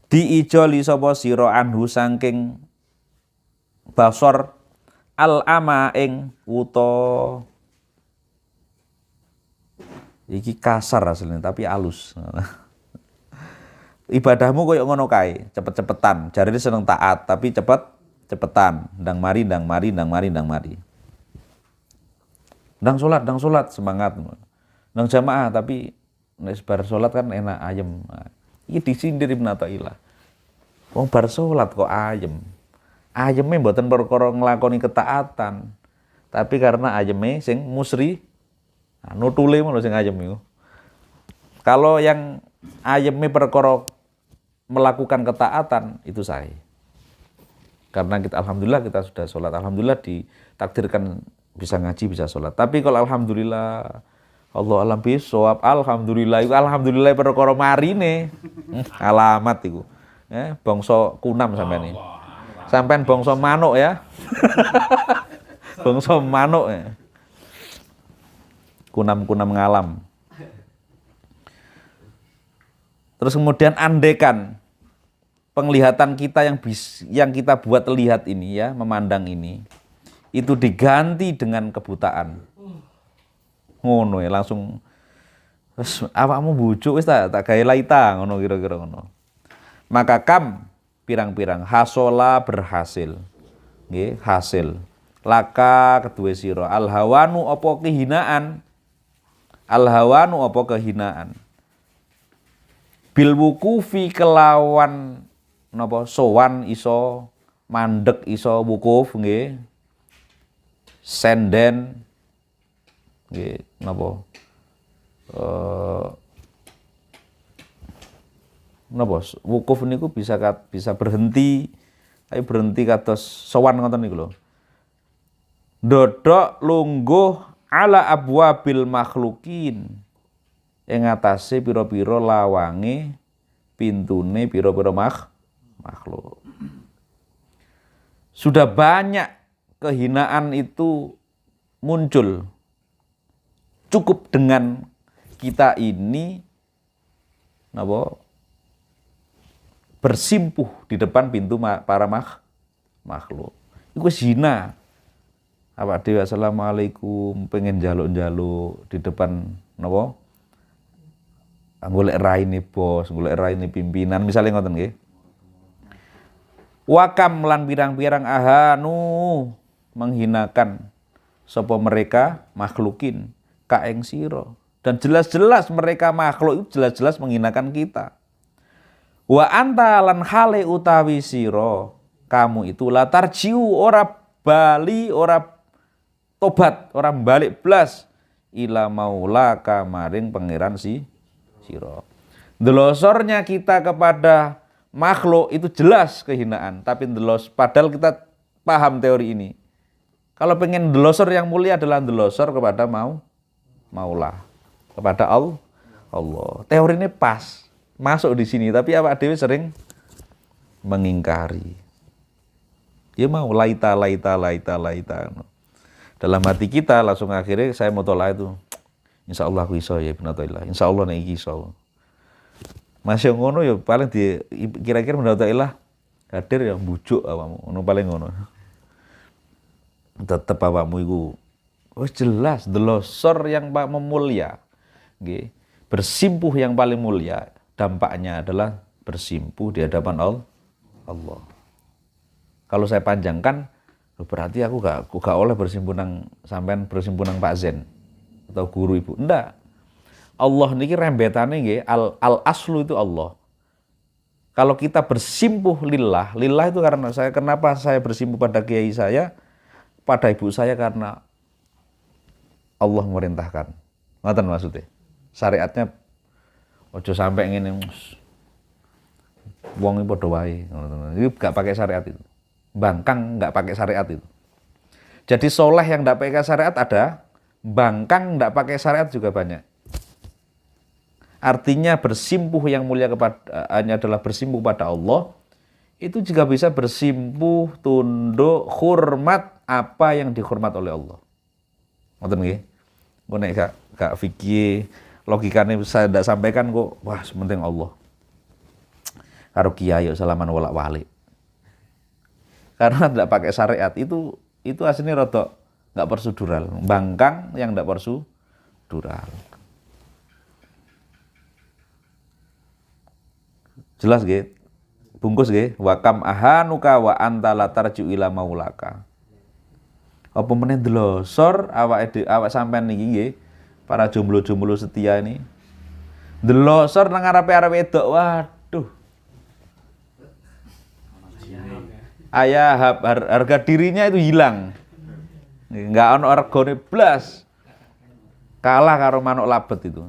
diijoli sapa sira anhu saking basor al-ama ing wuta. Iki kasar aslinya tapi halus. Ibadahmu koyo ngono kae, cepet-cepetan. Jarine seneng taat tapi cepetan. Ndang mari. Ndang salat semangat. Ndang jamaah tapi nek bar salat kan enak ayem. Iki disindir Ibnu Athaillah. Wong bar salat kok ayem. Ayeme mboten perkara nglakoni ketaatan. Tapi karena ayeme sing musri nutule lho sing ayem iku. Kalau yang ayeme perkara melakukan ketaatan itu sahih. Karena kita alhamdulillah kita sudah sholat, alhamdulillah ditakdirkan bisa ngaji, bisa sholat. Tapi kalau alhamdulillah Allah alam bisawab, alhamdulillah itu alhamdulillah perkara marine. Alamat iku. Bangsa kunam sampean iki. Sampean bangsa manuk ya. Bangsa manuk ya. Kunam-kunam ngalam. Terus kemudian andekan penglihatan kita yang kita buat lihat ini ya, memandang ini, itu diganti dengan kebutaan. Ngono ya, langsung wis awakmu bujuk wis tak gawe laita ngono kira-kira ngono. Maka kam pirang-pirang hasola berhasil. Nggih, hasil. Laka kedue sira alhawanu apa kehinaan. Alhawanu apa kehinaan. Bil wukufi kelawan napa sowan iso, mandek iso wukuf nggih. Senden nggih napa napa wukuf niku bisa berhenti, tapi berhenti kados sowan ngoten niku lho. Ndodhok lungguh ala abwabil makhlukin. Ing atase pira-pira lawange pintune pira-pira makhluk. Sudah banyak kehinaan itu muncul. Cukup dengan kita ini napa bersimpuh di depan pintu para makhluk. Iku zina. Awak dhewe assalamualaikum pengen njaluk-njaluk di depan napa? Golek raine bos, golek raine pimpinan, misalnya ngoten nggih. Wakam lan pirang-pirang ahanu menghinakan sapa mereka makhlukin ka ing sira. Dan jelas-jelas mereka makhluk itu jelas-jelas menghinakan kita. Wa anta lan hale utawi sira kamu itu latar jiu ora bali ora tobat ora balik blas ila maula kamaring pangeran sira. Ndelosornya kita kepada makhluk itu jelas kehinaan, tapi padahal kita paham teori ini. Kalau pengen ndelosor yang mulia adalah ndelosor kepada maulah. kepada Allah. Teori ini pas, masuk di sini, tapi awak dhewe sering mengingkari. Ya mau laita. Dalam hati kita langsung akhirnya saya mau tolak itu. Insya Allah aku iso ya Ibnu Athaillah. Insya Allah nek iki iso. Masih ngono ya paling di kira-kira Ibnu Athaillah hadir ya bujuk awakmu. Ngono paling ngono. Tetep awakmu iku wis jelas delosor yang memulia. Nggih. Bersimpuh yang paling mulia dampaknya adalah bersimpuh di hadapan Allah. Kalau saya panjangkan berarti aku gak oleh bersimpuh nang sampean bersimpuh nang Pak Zen atau guru ibu. Enggak. Allah niki rembetane nggih al aslu itu Allah. Kalau kita bersimpuh lillah itu karena kenapa saya bersimpuh pada kiai saya, pada ibu saya karena Allah memerintahkan. Ngoten maksudnya. Syariatnya ojo sampai ngene wong iki padha wae. Itu gak pakai syariat itu. Bangkang nggak pakai syariat itu. Jadi soleh yang nggak pakai syariat ada, bangkang nggak pakai syariat juga banyak. Artinya bersimpuh yang mulia hanya adalah bersimpuh pada Allah, itu juga bisa bersimpuh, tunduk, hormat apa yang dihormat oleh Allah. Ngoten nggih. Engko nek gak fikih logikane saya ndak sampaikan kok, wah sementing Allah. Karo kiai salaman wolak-walik. Karena tidak pakai syariat itu aslinya rodok nggak prosedural, bangkang yang nggak prosedural. Jelas nggih? Bungkus nggih, wa kam ahanuka wa anta la tarju ila maulaka. Apa meneh delosor awak sampean niki nggih, para jomblo-jomblo setia ini. Delosor nang arepe-arepe edok, waduh. Harga dirinya itu hilang. Enggak ono regane blas. Kalah karo manuk labet itu.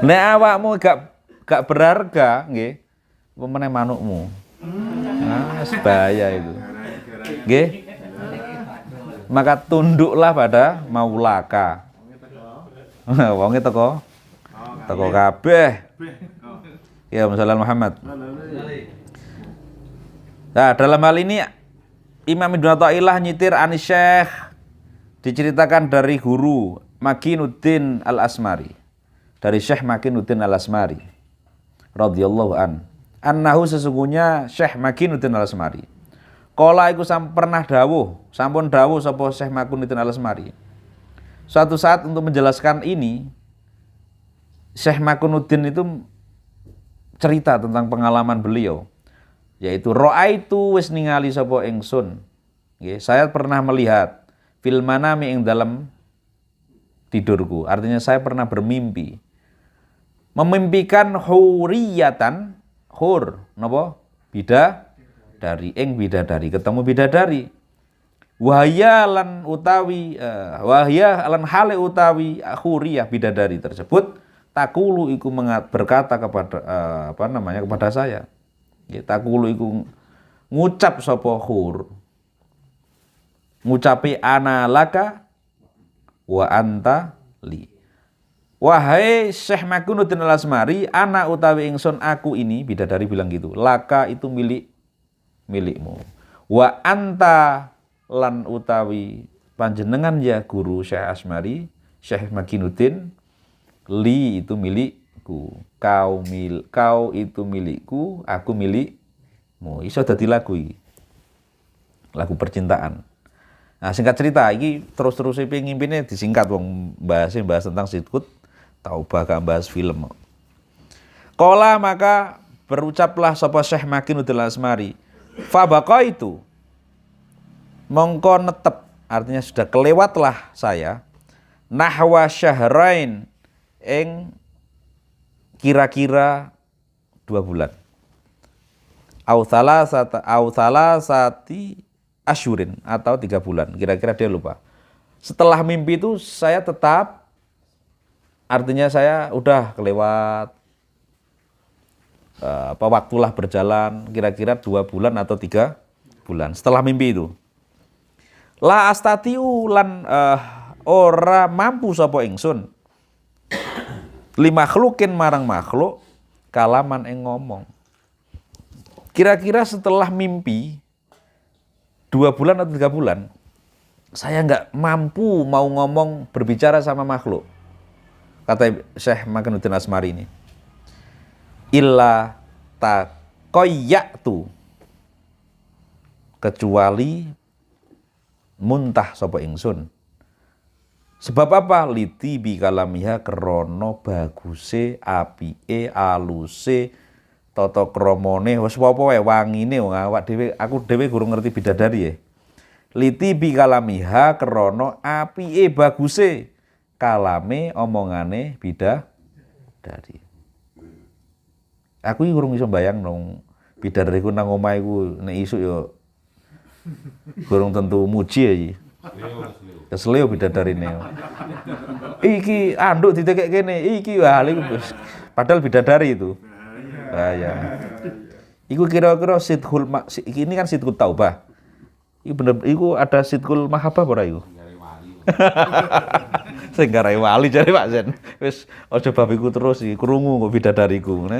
Nek awakmu gak berharga nggih, apa meneh manukmu. Nah, bahaya itu. Nggih. Maka tunduklah pada maulaka. Wonge teko kabeh. Ya Muhammad Muhammad. Nah, dalam hal ini Imam Ibnu Athaillah nyitir anis Syekh diceritakan dari guru Makinuddin Al-Asmari. Dari Syekh Makinuddin Al-Asmari radhiyallahu annahu sesungguhnya Syekh Makinuddin Al-Asmari. Kala iku sampun dawuh sapa Syekh Makinuddin Al-Asmari. Suatu saat untuk menjelaskan ini Syekh Makinuddin itu cerita tentang pengalaman beliau. Yaitu ro'aitu wis ningali sapa ingsun. Nggih, saya pernah melihat fil manami ing dalam tidurku. Artinya saya pernah bermimpi. Memimpikan huriyatan, napa? Bidadari, ketemu bidadari. Wahya lan hale utawi huriyah bidadari tersebut takulu iku berkata kepada kepada saya. Ya, takulu iku ngucap sapa hur. Ngucapi ana laka wa anta li. Wahai Syekh Makinuddin Al-Asmari, ana utawi ingsun aku ini, bidadari bilang gitu. Laka itu milikmu. Wa anta lan utawi panjenengan ya guru Syekh Asmari, Syekh Makinuddin, li itu milikku. Kau itu milikku, aku milikmu. Iso dadi lagu iki. Lagu percintaan. Nah, singkat cerita iki terus-terus pengimpine disingkat wong bahas tentang sidqut taubah gak bahas film. Qala maka berucaplah sapa Syekh Makinuddin Al-Asmari. Fa itu mongko netep, artinya sudah kelewatlah saya nahwa syahrain ing kira-kira 2 bulan. Au salasati asyurin atau 3 bulan. Kira-kira dia lupa. Setelah mimpi itu saya tetap, artinya saya udah kelewat waktulah berjalan kira-kira 2 bulan atau 3 bulan setelah mimpi itu. La astatiu lan ora mampu sapa ingsun Li makhlukin marang makhluk kalaman ing ngomong. Kira-kira setelah mimpi 2 bulan atau 3 bulan, saya nggak mampu mau ngomong berbicara sama makhluk. Kata Syekh Makinuddin Asmari ini. Illa taqayyatu, kecuali muntah sapa ingsun. Sebab apa? Liti bi kalamiha krana baguse, apike, aluse, tata kramane, wis apa wae wangine wong awak dhewe, aku dhewe guru ngerti bidadari ya. Liti bi kalamiha krana apike baguse, kalame omongane bidadari. Aku iki gurung iso mbayang nang bidadariku nang omahe iku nek isuk yo gurung tentu muji ya iki. Kesleo bidadarine. Iki anduk ditekek kene, iki wali padahal bidadari itu. Ya. Iku kira-kira sidqul ini kan sidqul taubah. Iku bener iku ada sidqul mahabbah ora iku? Sing garai wali jare Pak Zen. Wis aja babiku terus iki krungu kok bidadariku.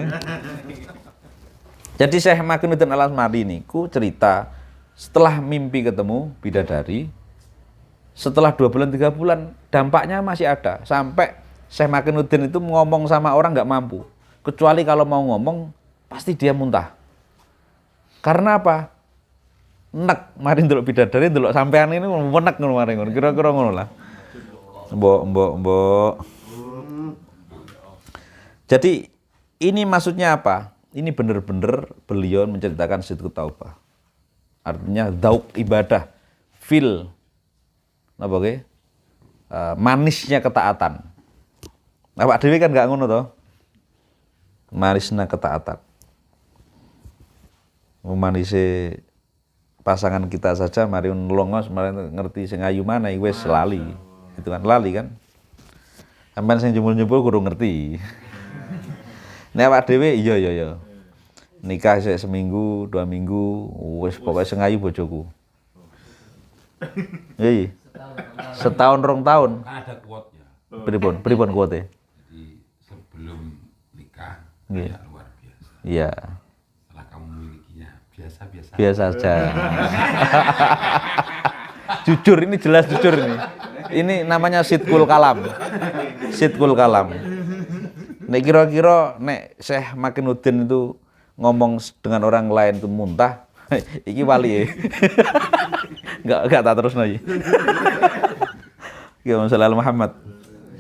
Jadi Syekh Makinuddin Al-Asmari niku cerita setelah mimpi ketemu bidadari, setelah 2 bulan 3 bulan dampaknya masih ada. Sampai Syekh Makinuddin itu ngomong sama orang nggak mampu. Kecuali kalau mau ngomong pasti dia muntah. Karena apa? Nek mari ndelok bidadari ndelok sampean ini menek ngono mari ngono. Kira-kira ngono lah. Mbok. Jadi ini maksudnya apa? Ini benar-benar beliau menceritakan sidqut taubah. Artinya dzauq ibadah, feel apa ge? Manisnya ketaatan. Awak dhewe kan gak ngono to? Manisnya ketaatan. Memanise pasangan kita saja mari nlongos mari ngerti sing ayu mana wis lali. Itu kan lali kan. Sampeyan sing jempol-jempol kudu ngerti. Nek awak dhewe iya. Nikah sik seminggu, 2 minggu, wis pokoke sing ayu bojoku. Iya. Setahun 2 tahun. Kan ada quote-nya. Pripun quote? Jadi sebelum nikah Iya. ya luar biasa. Iya. Setelah kamu memilikinya biasa-biasa. Biasa saja. Jujur, ini jelas jujur ini. Ini namanya sidqul kalam. Sidqul kalam. Nek kira-kira nek Syekh Makinuddin itu ngomong dengan orang lain itu muntah, iki wali ya. Enggak tak terus lagi. Ya Masalah Muhammad.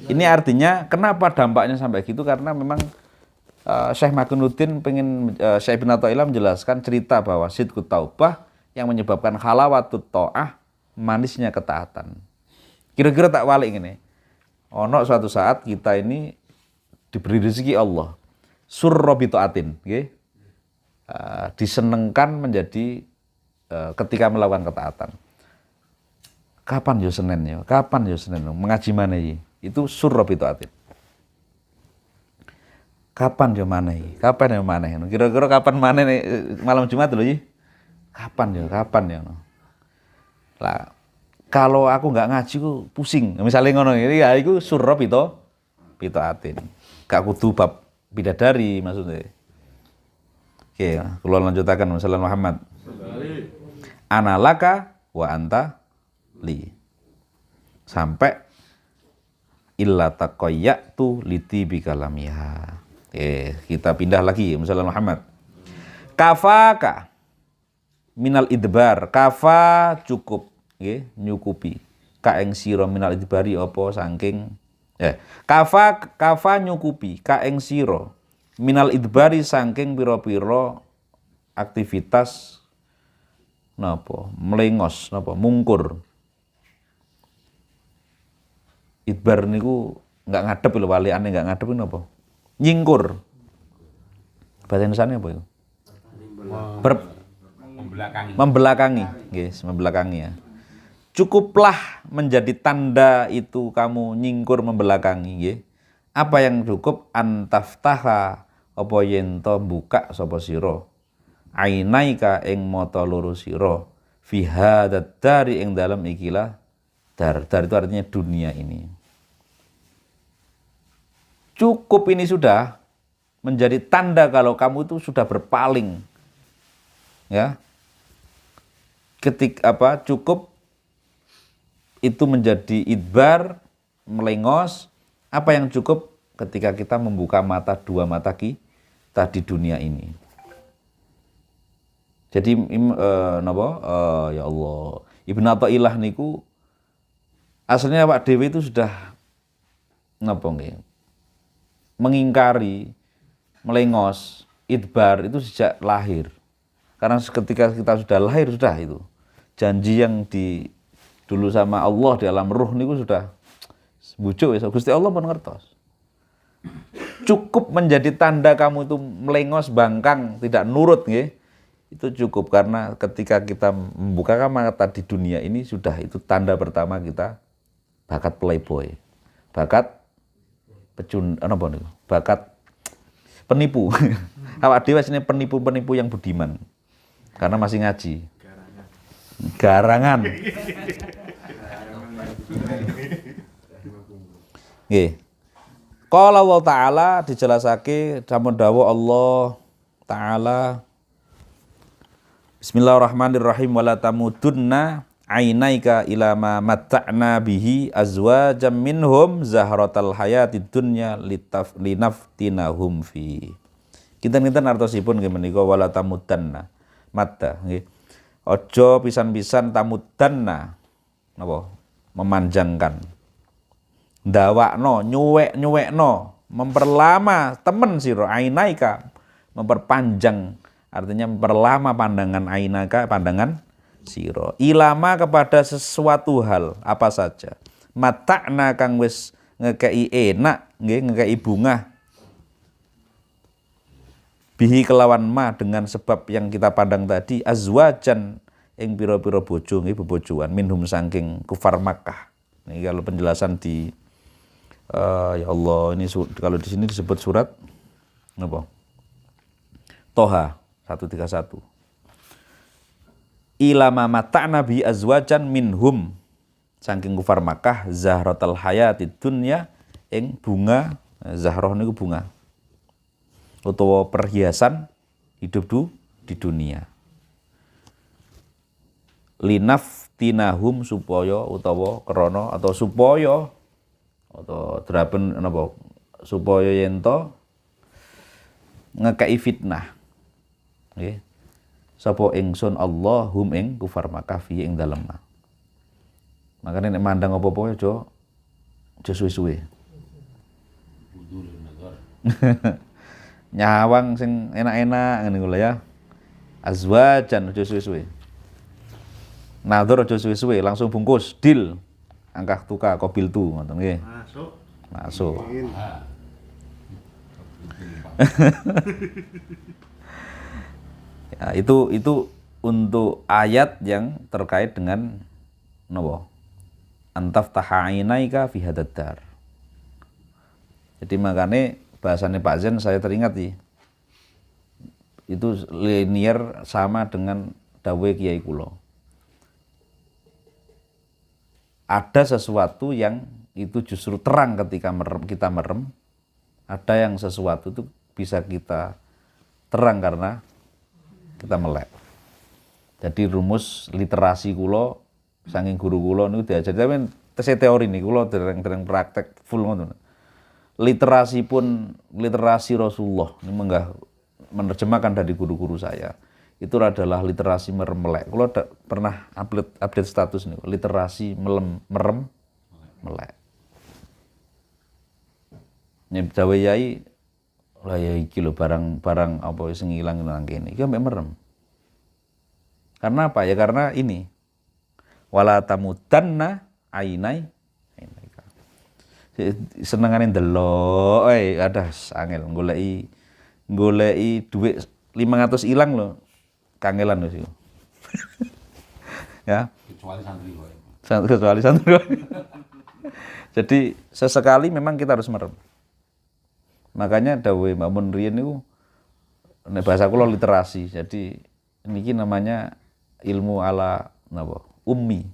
Ini artinya kenapa dampaknya sampai gitu, karena memang Syekh Makinuddin pengen Syekh Ibn Athaillah menjelaskan cerita bahwa sidqut taubah yang menyebabkan halawatut ta'ah, manisnya ketaatan. Kira-kira tak walik ngene. Ono suatu saat kita ini diberi rezeki Allah. Surra bi taatin, nggih. Disenengkan menjadi ketika melakukan ketaatan. Kapan yo Senin yo? Kapan yo Senin? Mengaji mana iki? Itu surra bi taatin. Kapan yo maneh? Kapan yo maneh? Kira-kira kapan maneh malam Jumat lho iki? Kapan yo? Lah kalau aku nggak ngaji ku pusing. Misalnya ngono iki ya iku surra bi taatin. Gak kudu bab bidadari maksudnya. Oke, kula lanjutaken Masalah Muhammad. Analaka wa anta li. Sampai illa taqayyatu liti bi kalamiha. Oke, kita pindah lagi Masalah Muhammad. Kafaka minal idbar. Kafa cukup, nggih, nyukupi. Ka ing sira minal idbari apa saking kafa nyukupi ka ing sira minal idbari saking pira-pira aktivitas napa melengos napa mungkur. Idbar niku enggak ngadep lho, waliane enggak ngadep napa? Nyingkur. Bahasa Indonesianya apa itu? Membelakangi. Guys, membelakangi ya. Cukuplah menjadi tanda itu kamu nyingkur membelakangi, nggih. Apa yang cukup antaftaha apa yen to buka sapa sira ainaika ing mata loro sira fi hadat dari ing dalam ikilah dar itu artinya dunia ini. Cukup ini sudah menjadi tanda kalau kamu itu sudah berpaling. Ya. Cukup itu menjadi idbar, melengos. Apa yang cukup ketika kita membuka dua mata kita di dunia ini. Jadi ya Allah, Ibnu Athaillah niku aslinya Pak Dewi itu sudah mengingkari, melengos, idbar itu sejak lahir. Karena ketika kita sudah lahir sudah itu janji yang dulu sama Allah di alam ruh niku sudah bujuk ya Gusti Allah pun ngertos. Cukup menjadi tanda kamu itu melengos, bangkang, tidak nurut nggih. Itu cukup karena ketika kita membukakan mata di dunia ini sudah itu tanda pertama kita bakat playboy. Bakat bakat penipu. Awak dhewe asline penipu-penipu yang budiman. Karena masih ngaji. Garangan. Nggih. Qala Allah Ta'ala dijelasake sampun dawuh Allah Ta'ala Bismillahirrahmanirrahim wala tamudunna ainaika ila ma matta'na bihi azwajam minhum zahratal hayatid dunya linaftinahum fi. Kinten-kinten artosipun nggih menika wala tamudanna. Matta nggih. Aja pisan-pisan tamudanna napa? Memanjangkan. Ndawakno, nyuwek-nyuwekno, memperlama temen sira ainaika, memperpanjang artinya memperlama pandangan ainaka, pandangan sira. Ilama kepada sesuatu hal apa saja. Mata'na kang wis ngekei enak, nggih ngekei bunga. Bihi kelawan ma dengan sebab yang kita pandang tadi azwajan ing pira-pira bojo nggih bebojoan minhum saking kufar Makkah. Ini kalau penjelasan di ya Allah ini kalau di sini disebut surat apa? Toha 131. Ilama mata'na bi azwajan minhum saking kufar Makkah zahratal hayatid dunya ing bunga zahroh niku bunga utawa perhiasan hidup di dunia. Linaftinahum supaya utawa krana atau supaya atau drapen napa supaya yen to ngekei fitnah. Nggih. Sapa ingsun Allah hum ing kufar Makkah fi ing dalem. Makane nek mandang apa-apa aja suwe-suwe. Nyawang sing enak-enak ngene kula ya. Azwajan aja suwe-suwe. Nadhur aja suwe-suwe, langsung bungkus, deal. Angkah tuka kobil tu ngoten nggih. Masuk. Ya, itu untuk ayat yang terkait dengan napa? Antaftaha ainaika fi hadzal dar. Jadi makanya bahasanya Pak Zen saya teringat sih. Itu linear sama dengan dawuh Kiai kula. Ada sesuatu yang itu justru terang ketika kita merem. Ada yang sesuatu itu bisa kita terang karena kita melek. Jadi rumus literasi kula saking guru kula niku diajari tapi tes teori niku kula dereng praktek full ngoten. Literasi pun literasi Rasulullah ini menerjemahkan dari guru-guru saya. Itu adalah literasi merem melek. Kula pernah update status niku literasi merem melek. Nek dawe yai lah ya iki lho barang apa sing ilang nang kene. Iki ambek merem. Karena apa? Ya karena ini. Wala tamudanna ainaika. Senengane ndelok, ada angel goleki dhuwit 500 ilang lho. Kangelan wis iku. Ya. Kecuali santri. Jadi sesekali memang kita harus merem. Makanya dawuh Mbak Mun riyen niku nek bahasa kula literasi. Jadi niki namanya ilmu ala napa? Ummi.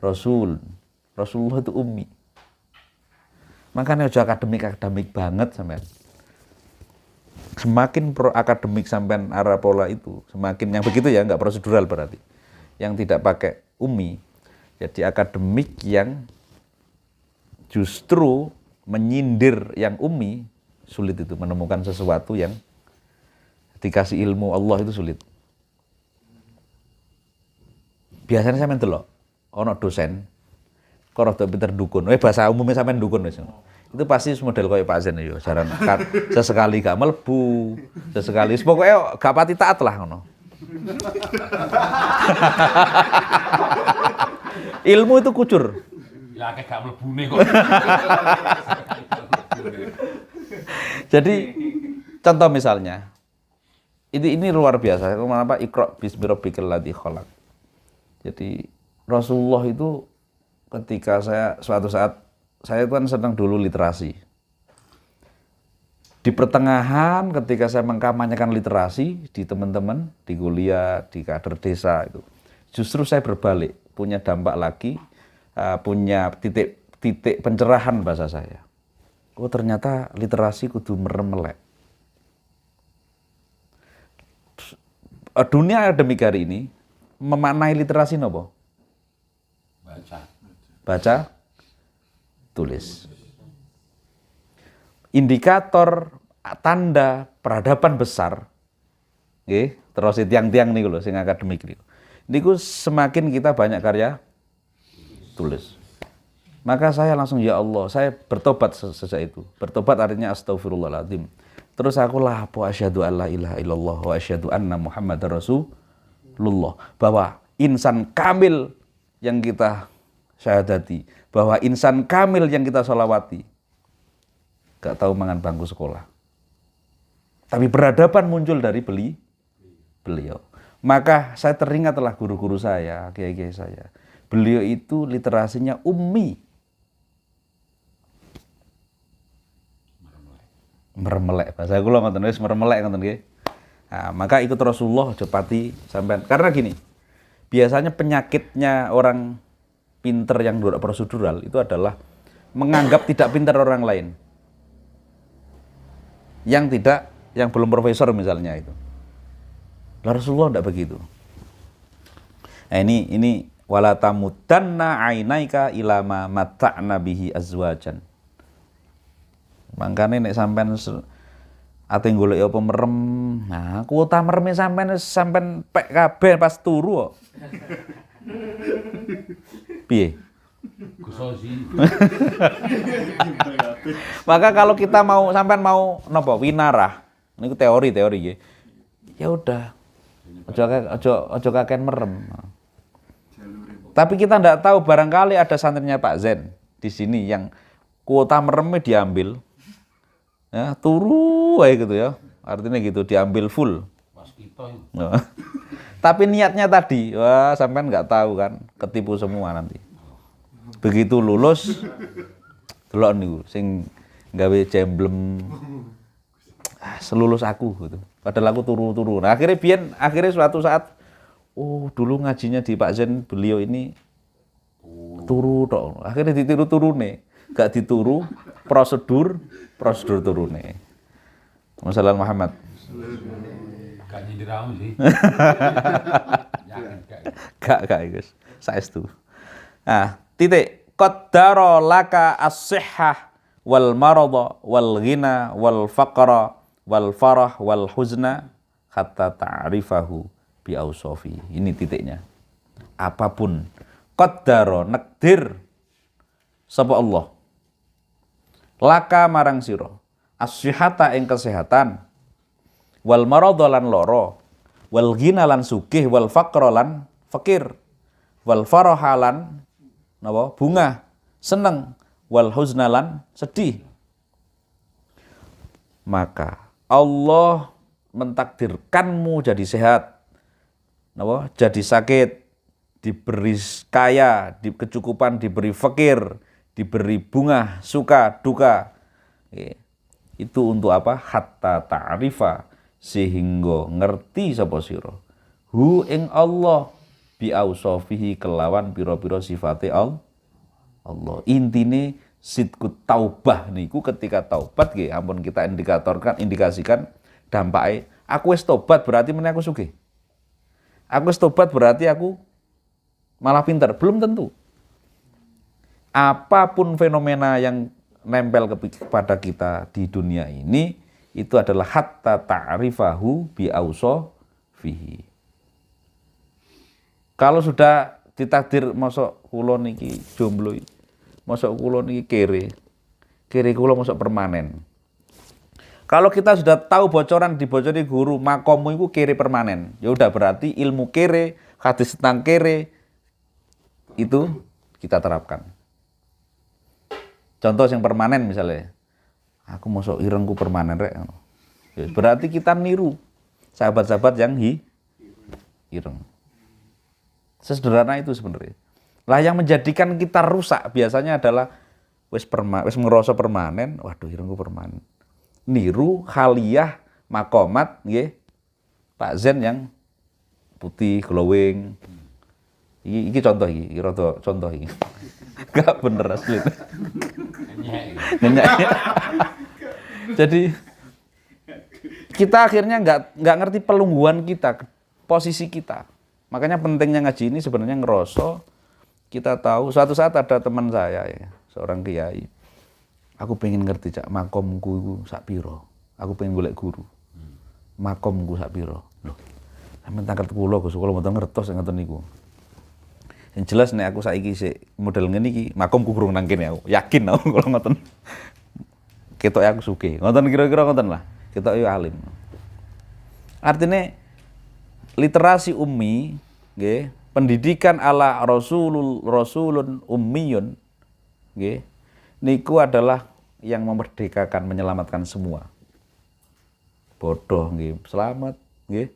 Rasulullah itu ummi. Makanya aja akademik banget sampean. Semakin pro akademik sampean arah pola itu, semakin yang begitu ya, nggak prosedural berarti. Yang tidak pakai umi, jadi akademik yang justru menyindir yang umi, sulit itu menemukan sesuatu yang dikasih ilmu Allah itu sulit. Biasanya sampean delok ono dosen kok rada pinter dukun. Bahasa umumnya sampean dukun wis. Itu pasti model koyo Pak Zen yo, jaran sesekali gak mlebu, sesekali pokoknya gak pati taat lah ngono. Ilmu itu kucur. Ya akeh gak mlebune kok. Jadi contoh misalnya ini luar biasa. Kenapa Iqra bismi rabbikal ladzi khalaq. Jadi Rasulullah itu ketika suatu saat saya kan sedang dulu literasi. Di pertengahan ketika saya mengkampanyekan literasi di teman-teman, di kuliah, di kader desa itu. Justru saya berbalik, punya dampak lagi, punya titik pencerahan bahasa saya. Oh ternyata literasi kudu merem-melek. Dunia akademik hari ini memaknai literasi nopo? Baca, tulis. Indikator tanda peradaban besar, terus tiang-tiang nih loh, sing akademik nih. Niku semakin kita banyak karya tulis. Maka saya langsung ya Allah, saya bertobat sejak itu. Bertobat artinya astagfirullahaladzim. Terus aku lapo asyhadu alla ilaha illallah wa asyhadu anna muhammadar rasulullah. Bahwa insan kamil yang kita syahadati, bahwa insan kamil yang kita sholawati gak tahu mangan bangku sekolah, tapi peradaban muncul dari beliau. Maka saya teringatlah guru-guru saya, kiai-kiai saya, beliau itu literasinya ummi, mermelek bahasa kula ngoten wis mermelek ngoten nggih. Nah, maka ikut Rasulullah aja pati sampean. Karena gini, biasanya penyakitnya orang pinter yang tidak prosedural itu adalah menganggap tidak pintar orang lain. Yang belum profesor misalnya itu. Lah Rasulullah tidak begitu. Nah ini wala tamutanna ainaika ila ma mata'na bihi azwajan. Mangkane nek sampean ate golek apa merem. Nah, kuota mereme sampean pek kabeh pas turu kok. Piye? Maka kalau kita sampean mau napa winarah, niku teori nggih. Ya udah. Aja kakean merem. Tapi kita ndak tahu barangkali ada santrinya Pak Zen di sini yang kuota meremnya diambil. Ya, turu aja gitu ya. Artinya gitu diambil full. Tapi niatnya tadi, wah sampean nggak tahu kan, ketipu semua nanti. Begitu lulus, delok niku sing gawe jemblem selulus aku gitu. Padahal aku turu-turu. Nah, akhirnya suatu saat dulu ngajinya di Pak Zen beliau ini turu tok. Akhirnya ditiru-turune, gak dituru prosedur turune. Masalah Muhammad. Gak nyindir aku sih. Gak guys. Saestu. Nah, titik qaddara laka as-sihhah wal marada wal ghina wal faqra wal farah wal huzna hatta ta'rifahu bi ausofi. Ini titiknya. Apapun qaddara nakdir sapa Allah laka marang sira as-sihhata ing kesehatan wal marada lan lara wal ghina lan sugih wal faqra lan fakir wal faraha lan napa bunga seneng wal huzna lan sedih. Maka Allah mentakdirkanmu jadi sehat, napa jadi sakit, diberi kaya, kecukupan, diberi fakir, diberi bunga, suka, duka. Itu untuk apa? Hatta ta'rifa, sehingga ngerti sapa sira hu ing Allah bi ausofihi kelawan pira-pira sifate Allah. Intine sidqut taubah niku ketika taubat nggih ampun kita indikasikan dampaknya aku wis tobat berarti meneh aku sugih. Aku wis tobat berarti aku malah pinter, belum tentu. Apapun fenomena yang nempel kepada kita di dunia ini itu adalah hatta ta'rifahu bi fihi. Kalau sudah ditakdir mosok kula niki jomblo, mosok kula niki kere kula mosok permanen. Kalau kita sudah tahu bocoran dibocori guru, makommu itu kere permanen. Ya udah berarti ilmu kere, hadis tentang kere itu kita terapkan. Contoh yang permanen misalnya, aku mosok irengku permanen rek. Ya, berarti kita niru sahabat-sahabat yang ireng. Sesederhana itu sebenarnya. Lah yang menjadikan kita rusak biasanya adalah wis ngerasa permanen, waduh irengku permanen. Niru khaliyah makomat nggih Pak Zen yang putih glowing. Iki contoh iki rada contoh iki. Enggak bener asli. Nyenyak. Jadi kita akhirnya nggak ngerti pelungguan kita, posisi kita. Makanya pentingnya ngaji ini sebenarnya ngerosok. Kita tahu suatu saat ada teman saya ya, seorang kiai. Aku pengen ngerti cak makomku iku sak piro. Aku pengen golek guru. Makomku sak piro. Loh. Sampeyan tangkat kula Gus, kula mboten ngertos ngoten niku. Yang jelas nek aku saiki sik model ngene iki, makomku kurang nang kene aku. Yakin aku kalau ngoten. Ketoke aku sugih. Ngoten kira-kira ngoten lah. Ketoke yo alim. Artinya literasi ummi nggih, pendidikan ala rasulun ummiyun nggih. Niku adalah yang memerdekakan, menyelamatkan semua. Bodoh nggih, selamat nggih.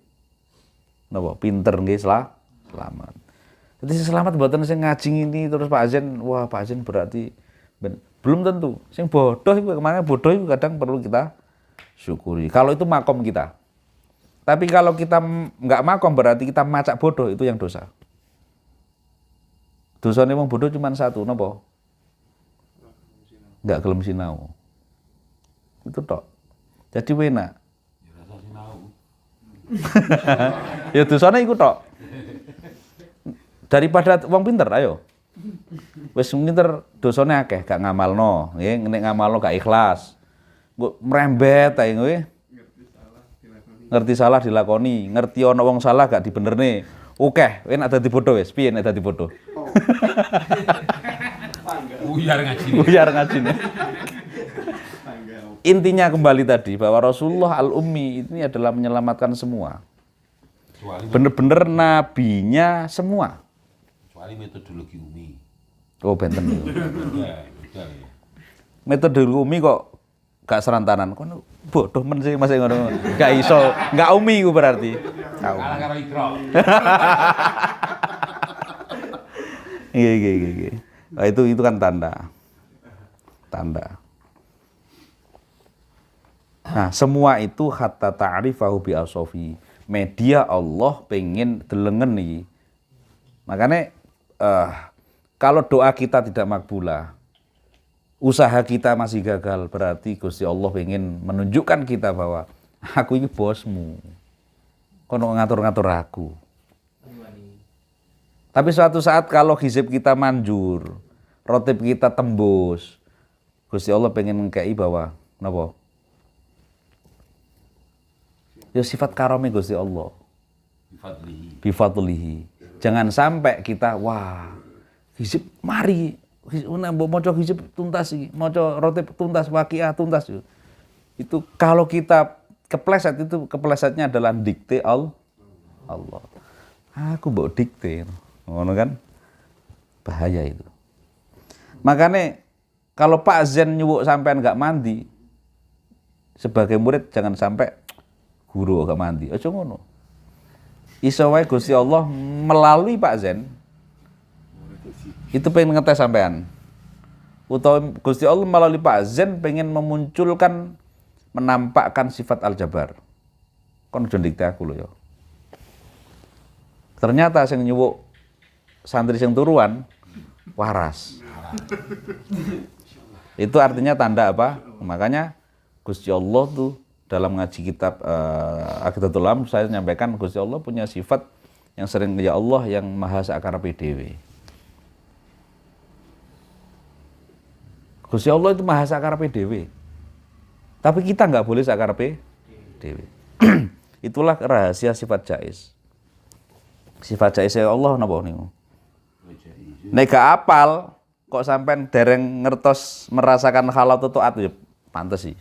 Napa? Pinter nggih, selamat. Jadi selamat mboten sing ngaji ini terus Pak Zen, wah Pak Zen berarti belum tentu. Sing bodoh itu kemana bodoh itu kadang perlu kita syukuri. Kalau itu makom kita. Tapi kalau kita nggak makom berarti kita macak bodoh, itu yang dosa. Dosane wong bodoh cuma satu, napa? Nggak gelem sinau. Itu tok. Jadi wena. Ya rasa sinau. Ya dosane iku tok. Daripada wong pinter, ayo. Wis pinter dosane akeh, gak ngamalno, nggih, nek ngamalno gak ikhlas. Mbok merembet ae kowe. Ngerti salah dilakoni, ngerti ana wong salah gak dibenerne. Oke, kowe nek dadi bodoh wis, piye nek dadi bodoh? Buyar ngajine. Intinya kembali tadi bahwa Rasulullah al-Ummi ini adalah menyelamatkan semua. Bener-bener nabinya semua. Kecuali metodologi umi. Oh benten. Ya, udah ya. Metodologi umi kok gak serantanan. Kono bodoh men sih masih ngono. Gak iso, gak umi ku berarti. Kalah karo Iqra. Iya. Nah, itu kan tanda. Nah, semua itu hatta ta'rifahu bi asofi. Media Allah pengen delengen nih. Makanya kalau doa kita tidak makbulah, usaha kita masih gagal, berarti Gusti Allah pengen menunjukkan kita bahwa aku ini bosmu. Kono ngatur-ngatur aku. Tapi suatu saat kalau hizib kita manjur, rotib kita tembus, Gusti Allah pengen ngekei bahwa napa? Ya sifat karomnya Gusti Allah. Bifadlihi. Jangan sampai kita wah, hizib mari, maca hizib tuntas iki, maca rotib tuntas, waqiah tuntas. Itu kalau kita kepleset, itu keplesetnya adalah dikte Allah. Aku mbok dikte. Ngono kan? Bahaya itu. Makanya kalau Pak Zen nyuwuk sampean enggak mandi, sebagai murid jangan sampai guru enggak mandi. Aja ngono. Iso wae Gusti Allah melalui Pak Zen itu pengen ngetes sampean. Utawa Gusti Allah melalui Pak Zen pengen memunculkan, menampakkan sifat Al-Jabar. Kon aja dikte aku lho ya. Ternyata sing nyuwuk santri sing turuan waras. Itu artinya tanda apa? Makanya Gusti Allah tuh dalam ngaji kitab Aqidatul Ulama saya menyampaikan Gusti Allah punya sifat yang sering ya Allah yang maha sakarepe dhewe. Gusti Allah itu maha sakarepe dhewe. Tapi kita nggak boleh sakarepe dhewe. Itulah rahasia sifat jais. Sifat jais Allah napa niku? Nek gak apal kok sampean dereng ngertos merasakan halal taat ya pantes sih.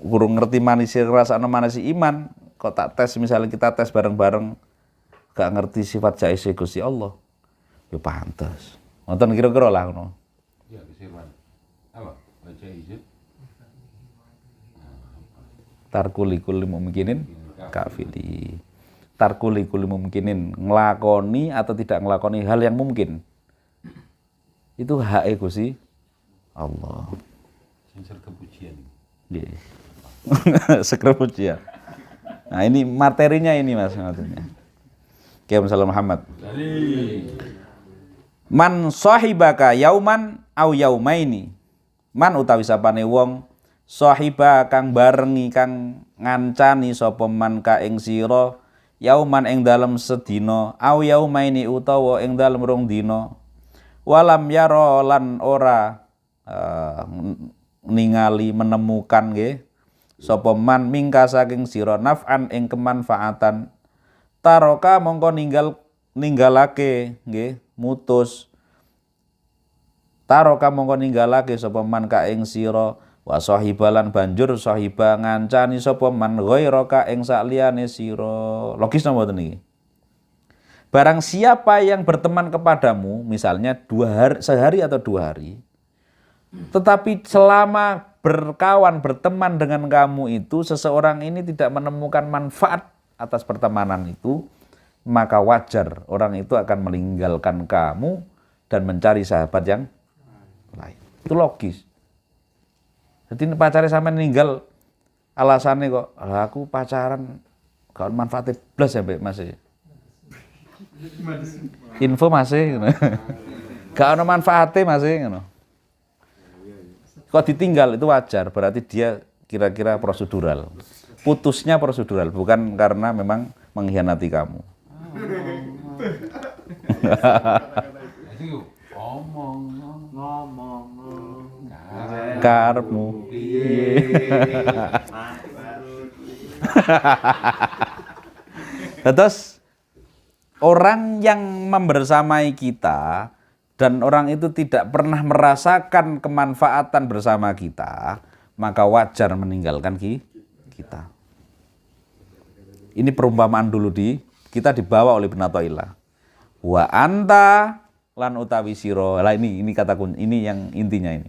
Kurang ngerti manisi ngrasakno manisi iman, kok tak tes misalnya kita tes bareng-bareng gak ngerti sifat jais Gusti Allah. Ya pantes. Wonten kira-kira lah ngono. Ya kesirwan. Apa? Baca izin. Tarkulikul mumkinin kafili. Tarkulikul mumkinin nglakoni atau tidak nglakoni hal yang mungkin. Itu hak Gusti Allah. Sensor kepujian. Nggih. Sekrep pujian. Nah, ini materinya ini Mas maksudnya. Oke, Muhammad Muhammad. Man sahibaka yauman au yaumaini. Man utawi sapane wong sahiba kang barengi kang ngancani sapa man ka ing sira yauman ing dalem sedina au yaumaini utawa ing dalem rong dina. Walam yaro lan ora ningali menemukan nggih sapa man mingka saking sira naf'an ing kemanfaatan taroka mongko ninggalake nggih mutus taroka mongko ninggalake sapa man ka ing sira wa sahibalan banjur sahiba ngancani sapa man ghairaka ing sakliyane sira. Logis napa mboten iki? Barang siapa yang berteman kepadamu misalnya 2 hari sehari atau 2 hari tetapi selama berkawan, berteman dengan kamu itu, seseorang ini tidak menemukan manfaat atas pertemanan itu, maka wajar orang itu akan meninggalkan kamu dan mencari sahabat yang lain. Itu logis. Jadi pacarnya sampai meninggal, alasannya kok, aku pacaran, gak manfaatnya blas ya masih. Info masih, gak ada manfaatnya masih. Kok ditinggal itu wajar, berarti dia kira-kira prosedural. Putusnya prosedural, bukan karena memang mengkhianati kamu. Itu ngomong. Karepmu. Terus orang yang membersamai kita dan orang itu tidak pernah merasakan kemanfaatan bersama kita, maka wajar meninggalkan kita. Ini perumpamaan dulu kita dibawa oleh Ibnu Athaillah. Wa anta lan utawi sira. Lah ini kata kunci, ini yang intinya ini.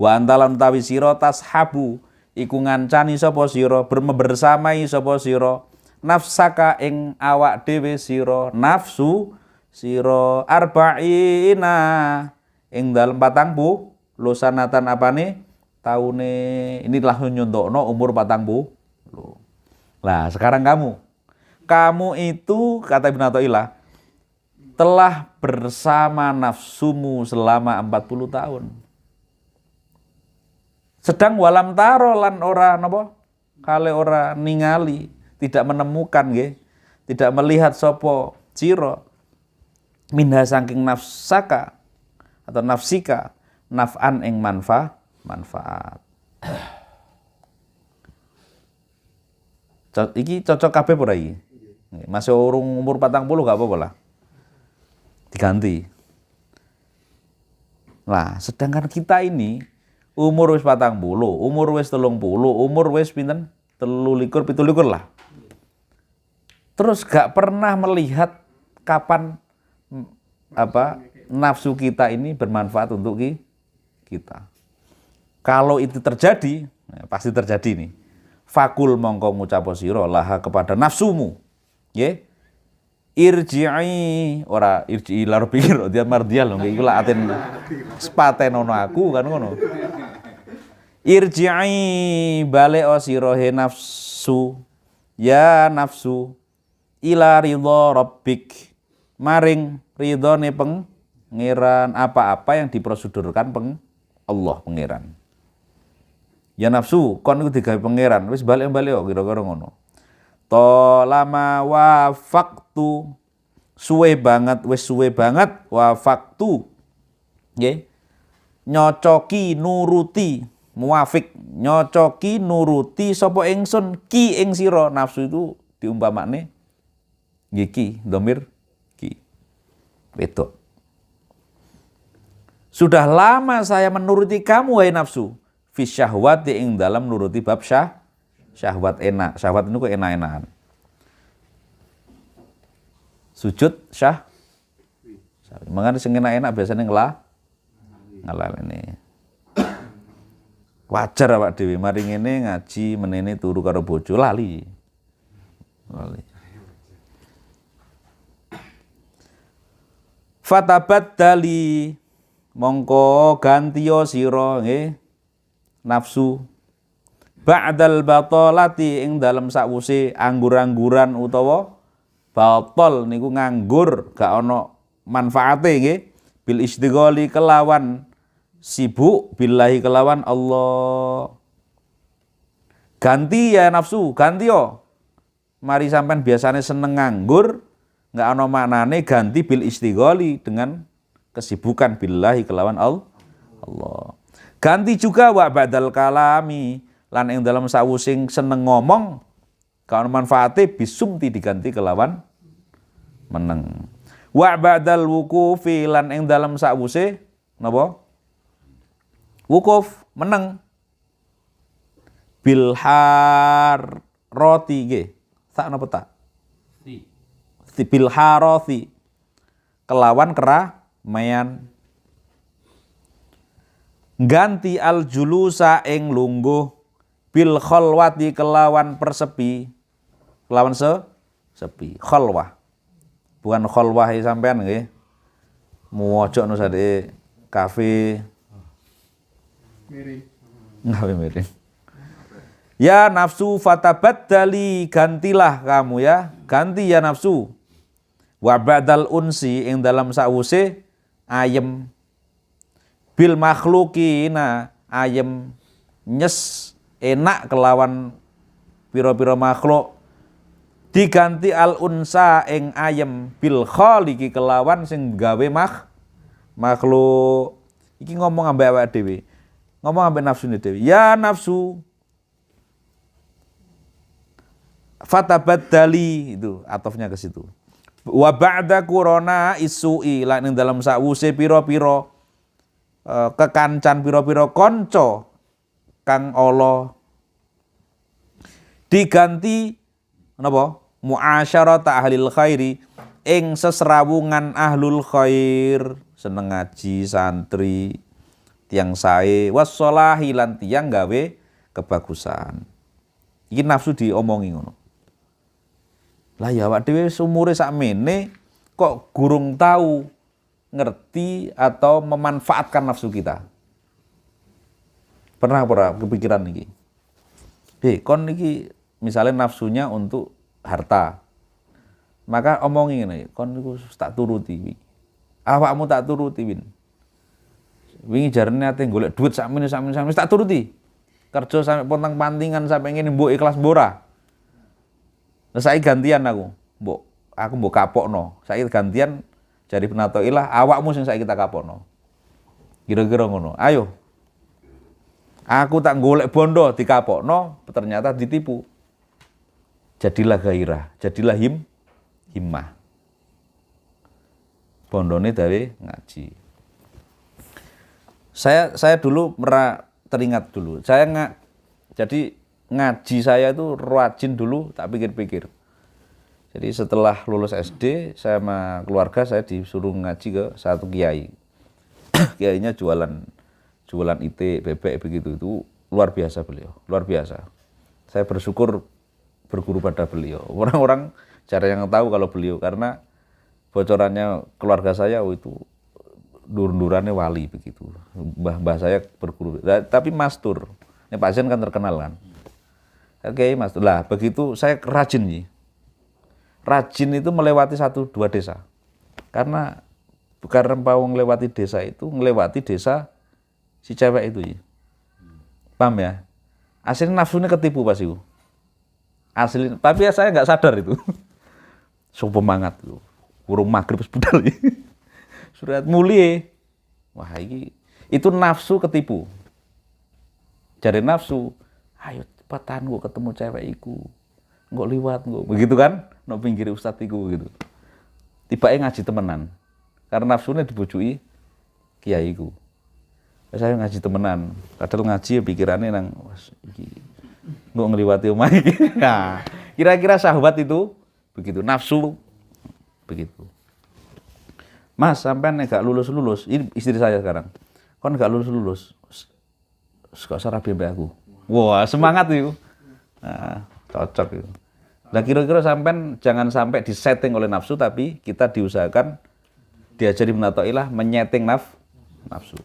Wa anta lan utawi sira tashabu iku ngancani sapa sira, bersamai sapa sira nafsaka ing awak dhewe sira, nafsu sira arba'ina ing dalem 40 lusanatan apane taune inilah nyontokno umur 40. Lah sekarang kamu itu kata Ibnu Athaillah telah bersama nafsumu selama 40 tahun. Sedang walam taro lan ora napa kale ora ningali, tidak menemukan nggih, tidak melihat sapa sira minha saking nafsaka atau nafsika naf'an ing manfaat. Iki cocok kabeh ora iki? Masih urung umur 40 gak apa-apa lah. Diganti. Lah, sedangkan kita ini umur wis 40, umur wis 30, umur wis pinten? 23, 27 lah. Terus gak pernah melihat kapan nafsu kita ini bermanfaat untuk kita. Kalau itu terjadi, pasti terjadi nih. Fakul mongko ngucap sira laha kepada nafsumu. Nggih. Irji'i ora irji'i lar pikir dia mardial lho iku lak aten spatenono aku kan ngono. Irji'i balik sira he nafsu ya nafsu ila ridha rabbik maring ridhone pangeran, apa-apa yang diprosedurkan Allah pangeran. Ya nafsu, kon iku digawe pangeran, wis balik-balik kok kira-kira ngono. Tolama wafaktu, suwe banget, wis suwe banget wafaktu. Nggih. Nyocoki nuruti, muafik, nyocoki nuruti sapa ingsun ki ing sira. Nafsu itu diumpamakne nggih ki, dhamir ki. Wedok. Sudah lama saya menuruti kamu wahai nafsu. Fi syahwati ing dalam nuruti bab syahwat enak. Syahwat itu kok enak-enakan. Sujud Mangane sing enak-enak biasanya ngalalene. Wajar awak dhewe mari ngene ngaji menene turu karo bojo lali. Fatabaddali mongko gantiya sira nggih nafsu ba'dal batalati ing dalem sakwuse anggur-angguran utawa batal niku nganggur gak ana manfaate nggih bil istighali kelawan sibuk billahi kelawan Allah. Ganti ya nafsu, ganti yo. Mari sampean biasanya seneng nganggur, nggak ana maknane ganti bil istighali dengan kesibukan billahi kelawan Allah. Ganti juga wa ba'dal kalami lan ing dalam sawusing seneng ngomong kalau manfaate bisumti diganti kelawan meneng. Wa ba'dal wukufi lan ing dalam sawuse napa? Wukuf meneng. Bilhar roti nggih. Tak napa tak? Bilharoti kelawan keramaian. Ganti al julusa ing lungguh bil khalwati kelawan persepi kelawan sepi khalwah bukan khalwah sampean nggih muwojok nu sade kafe miring ya nafsu fatabaddali gantilah kamu ya ganti ya nafsu wa ba'dal unsi ing dalam sawuse ayem bil makhlukina ayem nyes enak kelawan pira-pira makhluk diganti al unsa ing ayem bil khaliqi kelawan sing gawe makhluk iki ngomong ambek awake dhewe ngomong ambek nafsune dhewe ya nafsu fatabaddali itu atofnya ke situ wa ba'da qurana isui lan ing dalam sawuse pira-pira kekancan pira-pira kanca kang Allah diganti napa muasyarata ahlil khairi ing sesrawungan ahlul khair seneng ngaji santri tiang sae wassalahi lan tiang gawe kebagusan iki nafsu diomongi ngono lah ya awak dhewe umure sakmene kok gurung tahu ngerti atau memanfaatkan nafsu kita. Pernah kepikiran iki? Kon iki misalnya nafsunya untuk harta. Maka omongi ngene, kon niku tak turuti. Awakmu tak turuti, Win. Wingi jarene ate golek duit sakmene tak turuti. Kerja sampe pontang-pantingan sampe ngene mbok ikhlas mbora. Lah saiki gantian aku mbok kapokno. Saiki gantian jari penatoilah awakmu sing saiki tak kapokno. Kira-kira ngono. Ayo. Aku tak golek bondo dikapokno, ternyata ditipu. Jadilah gairah, jadilah himmah. Bondone dari ngaji. Saya dulu teringat dulu. Jadi ngaji saya itu rajin dulu tak pikir-pikir. Jadi setelah lulus SD, saya sama keluarga saya disuruh ngaji ke satu kiai. Kiainya jualan IT, bebek begitu itu luar biasa beliau, luar biasa. Saya bersyukur berguru pada beliau. Orang-orang jarang yang tahu kalau beliau karena bocorannya keluarga saya itu dur-durannya wali begitu. Mbah saya berguru, tapi mastur. Ini Pak Zen kan terkenal kan. Oke, mastur. Lah begitu saya rajin nih. Rajin itu melewati 1-2 desa. Karena karena mau ngelewati desa itu, ngelewati desa si cewek itu ya. Paham ya? Aslinya nafsunya ketipu pas itu. Asli, tapi ya saya nggak sadar itu. So pemangat itu. Kurung maghrib budal ya. Surat mulia. Wah ini itu nafsu ketipu. Jadi nafsu, ayo cepetan gua ketemu cewek iku. Nggak liwat gua. Begitu kan? No pinggir ustad iku gitu. Tiba-tiba ngaji temenan. Karena nafsunya dibujui kiai iku. Saya ngaji temenan, kadang ngaji ya pikirannya nang iki nggak ngeliwati omah iki. Nah, kira-kira sahabat itu begitu, nafsu begitu. Mas, sampean nggak lulus, ini istri saya sekarang. Kon nggak lulus, kok sarabi mbak aku. Wah, semangat itu. Nah, cocok itu. Nah, kira-kira sampean jangan sampai disetting oleh nafsu, tapi kita diusahakan diajari menatailah menyeting nafsu.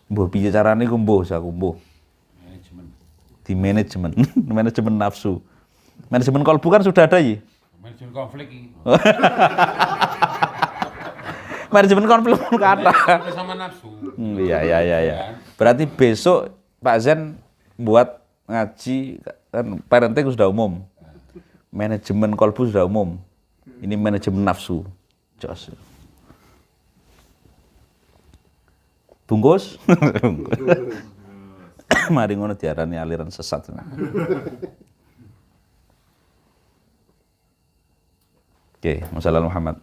Mbuh piye carane ku mbuh saku mbuh. Manajemen. Di manajemen, manajemen nafsu. Manajemen kalbu kan sudah ada ya. Manajemen konflik ini. Manajemen konflik pun kata. Sama nafsu. Iya. Berarti besok Pak Zen buat ngaji kan parenting sudah umum. Manajemen kalbu sudah umum. Ini manajemen nafsu. Jos. Bungkus. Mari ngono diarani aliran sesat. Oke, masalah Muhammad.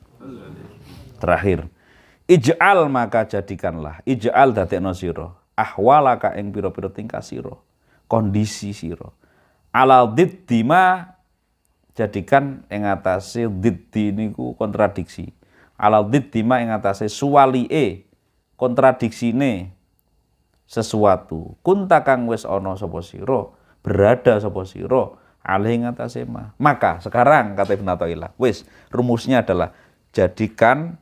Terakhir. Ij'al maka jadikanlah. Ij'al dadekno sira. Ahwalaka ing pira-pira tingkah sira. Kondisi sira. Ala diddima jadikan ing atase diddi niku kontradiksi. Ala diddima ing atase suwalike kontradiksine sesuatu. Kunta kang wis ana sapa sira, berada sapa sira alih ing atase ma. Maka sekarang kata Ibnu Athaillah, wis rumusnya adalah jadikan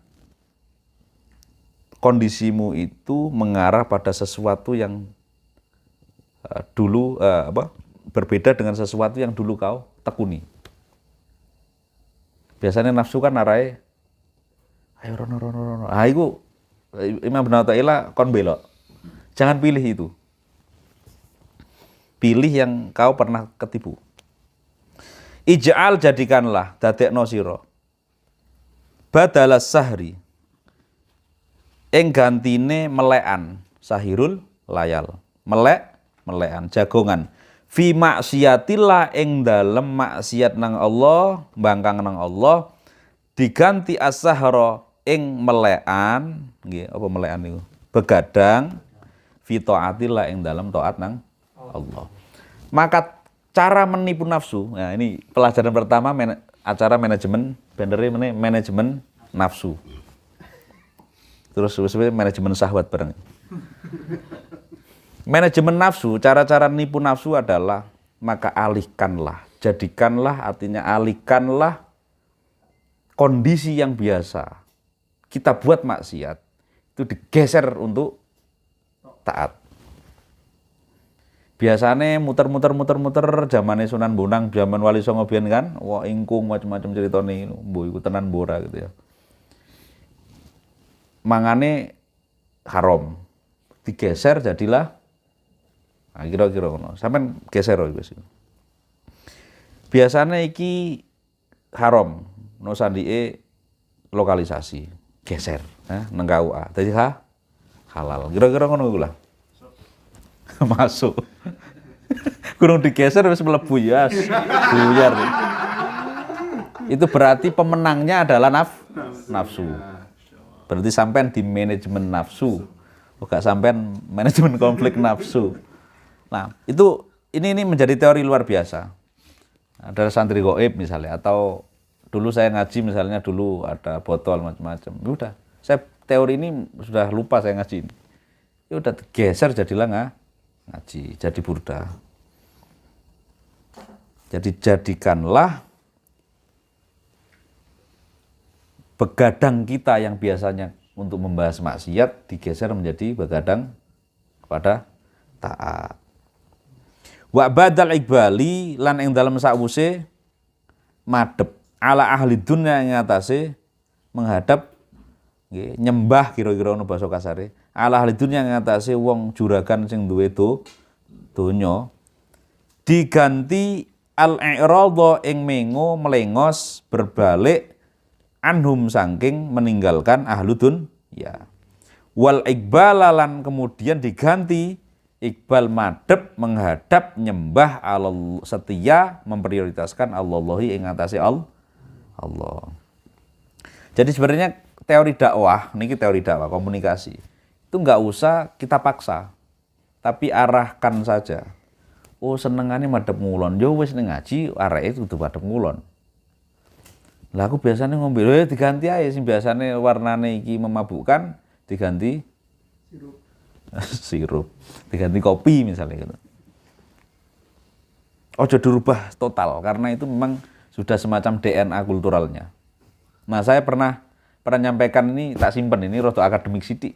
kondisimu itu mengarah pada sesuatu yang dulu berbeda dengan sesuatu yang dulu kau tekuni. Biasanya nafsu kan arahe ayo rono. Ah iku Imam Ibnu Athaillah kon belok. Jangan pilih itu. Pilih yang kau pernah ketipu. Ij'al jadikanlah dadekno sira. Badalas sahri. Ing gantine melekan, sahirul layal. Melekan jagongan. Fi maksiatillah ing dalem maksiat nang Allah, mbangkang nang Allah diganti as-sahra ing melekan, nggih, apa melekan niku? Begadang fi taatillah ing dalam taat nang Allah. Maka cara menipu nafsu. Nah, ini pelajaran pertama acara manajemen, benernya manajemen nafsu. Terus manajemen syahwat bareng. Manajemen nafsu, cara-cara nipu nafsu adalah maka alihkanlah, jadikanlah artinya alihkanlah kondisi yang biasa kita buat maksiat itu digeser untuk taat. Biasanya muter zamane Sunan Bonang, zaman Wali Songo biyen kan, wah ingkung macam-macam ceritane, mbuh iku tenan mbora gitu ya. Mangane haram. Digeser jadilah kira-kira ngono. Sampeyan geser wis. Biasanya iki haram, no sandike lokalisasi. Geser, nang KUA. Dadi halal. Kira-kira ngono iku lah. Masuk. Kurang digeser wis mlebu ya. Buyar. Itu berarti pemenangnya adalah nafsu. Berarti sampean di manajemen nafsu. Bukan sampean manajemen konflik nafsu. Nah, itu ini menjadi teori luar biasa. Ada santri gaib misalnya atau dulu saya ngaji misalnya dulu ada botol macam-macam. Udah, saya teori ini sudah lupa saya ngaji ini. Ya udah geser jadilah ngaji, jadi burda. Jadi jadikanlah begadang kita yang biasanya untuk membahas maksiat digeser menjadi begadang kepada taat. Wa badal iqbali lan ing dalem sakwuse madhep ala ahli dunya ing atase menghadap nggih, nyembah kira-kira ono basa kasare. Ala ahli dunya ngatasé wong juragan sing duwe donya diganti al-i'radha ing mengo melengos berbalik anhum saking meninggalkan ahludun ya. Wal iqbalalan kemudian diganti iqbal madhep menghadap nyembah Allah setia memprioritaskan Allahi ing atase Allah. Jadi sebenarnya teori dakwah, niki teori dakwah komunikasi itu nggak usah kita paksa, tapi arahkan saja. Oh senengane madhep ngulon, yo wis ning ngaji areke kudu madhep ngulon. Lah aku biasanya ngombe diganti aja sing biasanya warnane iki memabukkan diganti sirup, diganti kopi misalnya gitu. Ojo dirubah total karena itu memang sudah semacam DNA kulturalnya. Nah, saya pernah nyampaikan ini tak simpen ini rodo akademik sidik.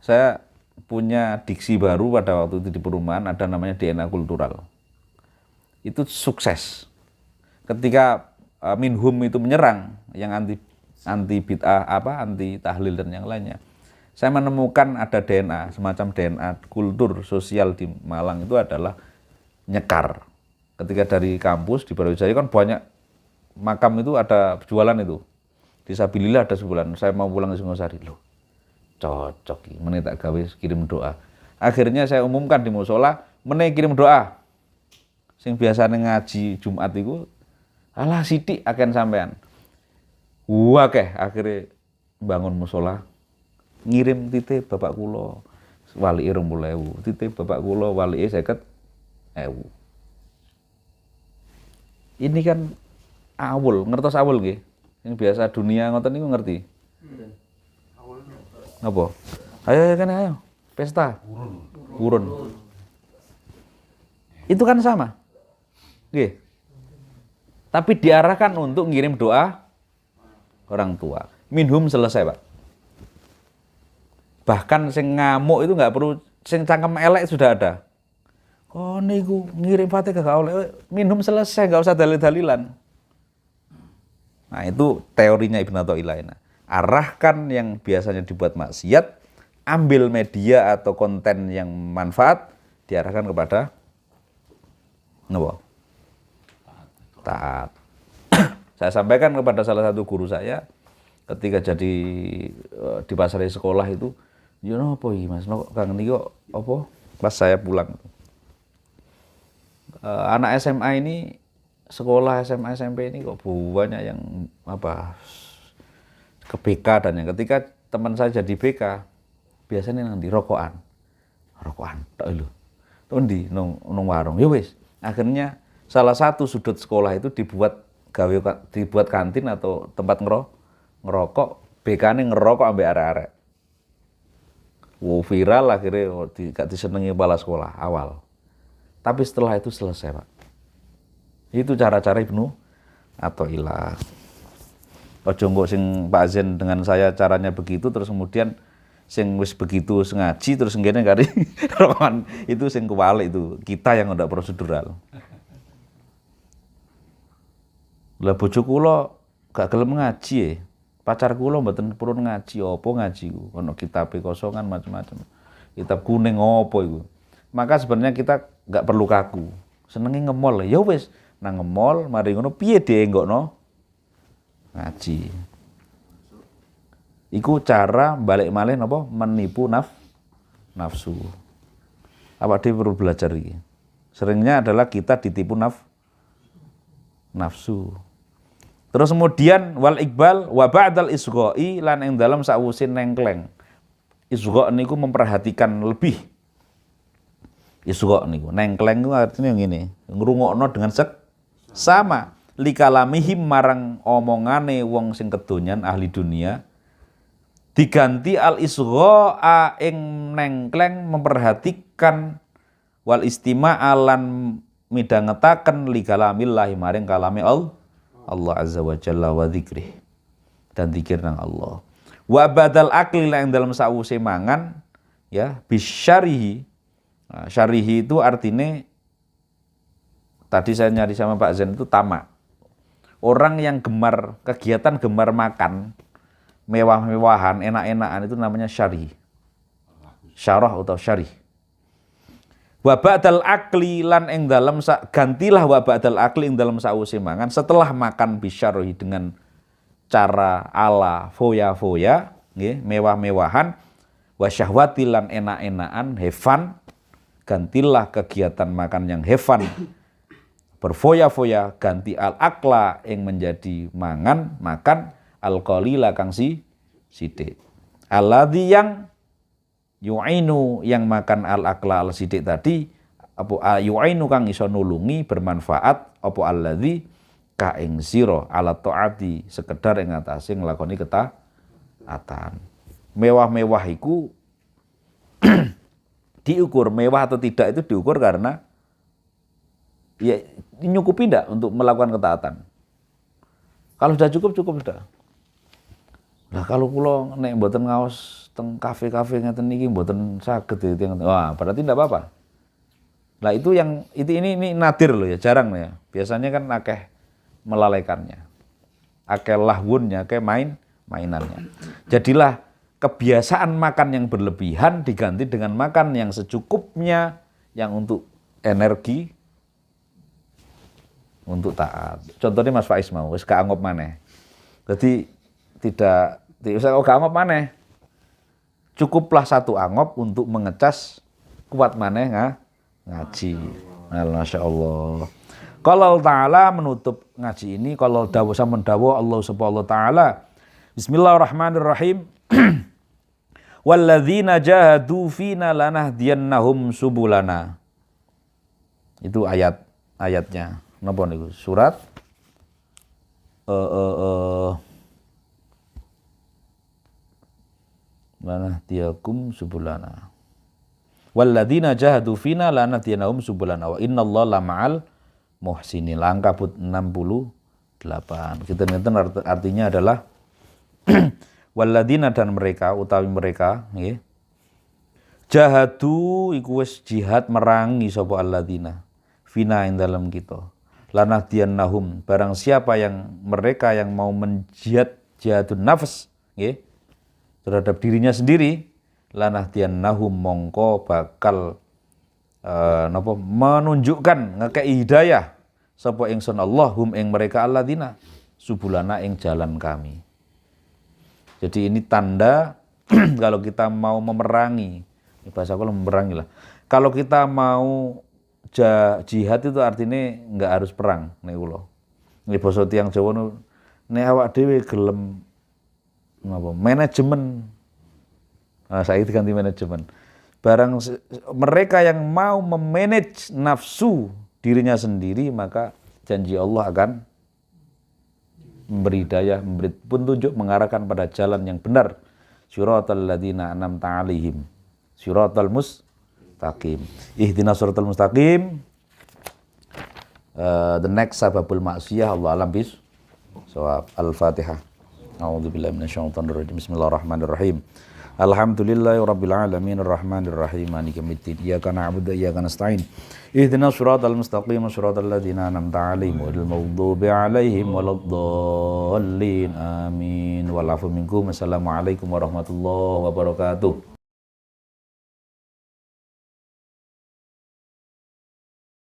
Saya punya diksi baru pada waktu itu di perumahan ada namanya DNA kultural. Itu sukses. Ketika Minhum itu menyerang yang anti bid'ah anti tahlil dan yang lainnya. Saya menemukan ada DNA, semacam DNA kultur sosial di Malang itu adalah nyekar. Ketika dari kampus di Brawijaya kan banyak makam itu ada jualan itu. Di Sabilillah ada sebulan, saya mau pulang ke Singosari. Loh, cocok, meneh tak gawe kirim doa. Akhirnya saya umumkan di musola, meneh kirim doa. Sing biasanya ngaji Jumat itu, alah sidik akan sampean. Akeh akhirnya bangun musola. Ngirim titip bapak kula walike 20.000, titip bapak kula walike 50.000. Ini kan awul, ngertos awul nggih. Sing biasa dunia ngoten niku ngerti. Napa? Ayo, pesta. Urun. Itu kan sama. Nggih. Tapi diarahkan untuk ngirim doa orang tua. Minhum selesai, Pak. Bahkan sing ngamuk itu nggak perlu, sing cangkem elek sudah ada. Oh niku ngirim Fatihah gak oleh, minum selesai, nggak usah dalil-dalilan. Nah itu teorinya Ibnu Athaillah. Arahkan yang biasanya dibuat maksiat, ambil media atau konten yang manfaat, diarahkan kepada apa? Taat. Saya sampaikan kepada salah satu guru saya ketika jadi di pasar sekolah itu, yo napa iki Mas, Kang niki kok apa? Pas saya pulang. Anak SMA ini sekolah SMA SMP ini kok banyak yang ke BK dan yang ketika teman saya jadi BK biasanya nanti rokokan tok lho. Tundi nang warung. Ya wis, akhirnya salah satu sudut sekolah itu dibuat kantin atau tempat ngerokok, BK-ne ngerokok ambek arek-arek. Viral akhirnya gak disenengi kepala sekolah awal. Tapi setelah itu selesai, Pak. Itu cara-cara Ibnu Athaillah. Ojo engko sing Pak Zen dengan saya caranya begitu terus kemudian sing wis begitu ngaji terus ngene kari rokokan itu sing kewalik itu. Kita yang ndak prosedural. Lah bojo kula gak gelem ngaji pacar kula mboten purun ngaji, apa ngaji ku? Ono kitabe kosongan macam-macam. Kitab kuning apa iku? Maka sebenarnya kita nggak perlu kaku. Senenge ngemol, ya wis nang ngemol, mari ngono piye dienggokno ngaji. Iku cara balik malih napa menipu nafsu. Apa dia perlu belajar iki? Seringnya adalah kita ditipu nafsu. Terus kemudian wal iqbal wa ba'dal isgha'i lan ing dalem sawuse nengkleng. Isgha' niku memperhatikan lebih. Isgha' niku nengkleng niku artinya ngene, ngrungokno dengan sama likalamihim marang omongane wong sing kedonyan ahli dunia diganti al isgha'a ing nengkleng memperhatikan wal istima'alan midhangetaken likalamillah maring kalame Allah Azza wa Jalla wa dzikrih dan zikir nang Allah. Wa badal akli yang dalam sawuse mangan ya bisyarihi. Nah, syarihi itu artinya tadi saya nyari sama Pak Zen itu tamak. Orang yang kegiatan gemar makan mewah-mewahan, enak-enakan itu namanya syarih. Syarah atau syarih. Wa ba'dal akli lan ing dalem gantilah wa ba'dal akli ing dalem sawise mangan setelah makan bisyarhi dengan cara ala foya-foya, nggih, mewah-mewahan, wa syahwati lan enak-enakan, have fun, gantilah kegiatan makan yang have fun, berfoya-foya, ganti al-akla yang menjadi makan al-qalila kang sithik. Alladzi yang yu'inu yang makan al-akla al-sithik tadi, apa yu'inu kang iso nulungi bermanfaat apa alladzi ka ing sira ala taati sekedar ing atase nglakoni ketaatan. Mewah-mewah iku diukur mewah atau tidak itu diukur karena ya nyukupi enggak untuk melakukan ketaatan. Kalau sudah cukup sudah. Nah kalau kula nek mboten ngaos teng kafe-kafe ngeten niki mboten saged ya. Wah, berarti enggak apa-apa. Nah itu yang ini nadir loh ya, jarang ya. Biasanya kan akeh melalaikannya. Akeh lahwunnya, akeh mainannya. Jadilah kebiasaan makan yang berlebihan diganti dengan makan yang secukupnya, yang untuk energi, untuk taat. Contohnya Mas Faiz mau, wis gak anggap maneh. Jadi tidak usah gak anggap maneh. Cukuplah satu angop untuk mengecas kuat maneh ngaji. Masya Allah. Kalau Ta'ala menutup ngaji ini, kalau dawuh sampun dawuh Allah Subhanahu wa taala. Bismillahirrahmanirrahim. Walladzina jahadu fina lanahdiyannahum subulana. Itu ayatnya. Napa niku? Surat lanahdiyakum subulana. Walladzina jahadu fina lanahdiyannahum subulana wa innallaha lama'al muhsinin. Al-Ankabut 68. Kita ngerti artinya adalah walladzina dan mereka utawi mereka nggih. Jahadu iku wis jihad merangi sapa alladzina fina ing dalam kita. Lanahdiyannahum barang siapa yang mereka yang mau jihadun nafs nggih terhadap dirinya sendiri, lanahdiyannahum mongko bakal menunjukkan ngekei hidayah sapa ingsun Allah hum ing mereka alladzina subulana ing jalan kami. Jadi ini tanda kalau kita mau memerangi, bahasa kalau memerangi lah. Kalau kita mau jihad itu artinya nggak harus perang nek kula. Nek basa tiyang Jawa nek awak dhewe gelem napa manajemen. Nah, saya ganti manajemen. Barang mereka yang mau memanage nafsu dirinya sendiri, maka janji Allah akan memberi hidayah, memberi petunjuk, mengarahkan pada jalan yang benar. Siratal ladzina an'amta 'alaihim. Siratal mustaqim. Ihdinas siratal mustaqim. The next sababul ma'siyah Allah alam bis. Shawab. Al-Fatihah. A'udzubillahi minasyaitonir rajim. Bismillahirrahmanirrahim. Alhamdulillahirabbil alamin arrahmanir rahim maliki yaumiddin iyyaka na'budu wa iyyaka nasta'in ihdinas siratal mustaqim siratal ladzina an'amta 'alaihim ghairil maghdubi 'alaihim waladdallin amin wal 'afwu minkum. Assalamualaikum warahmatullahi wabarakatuh.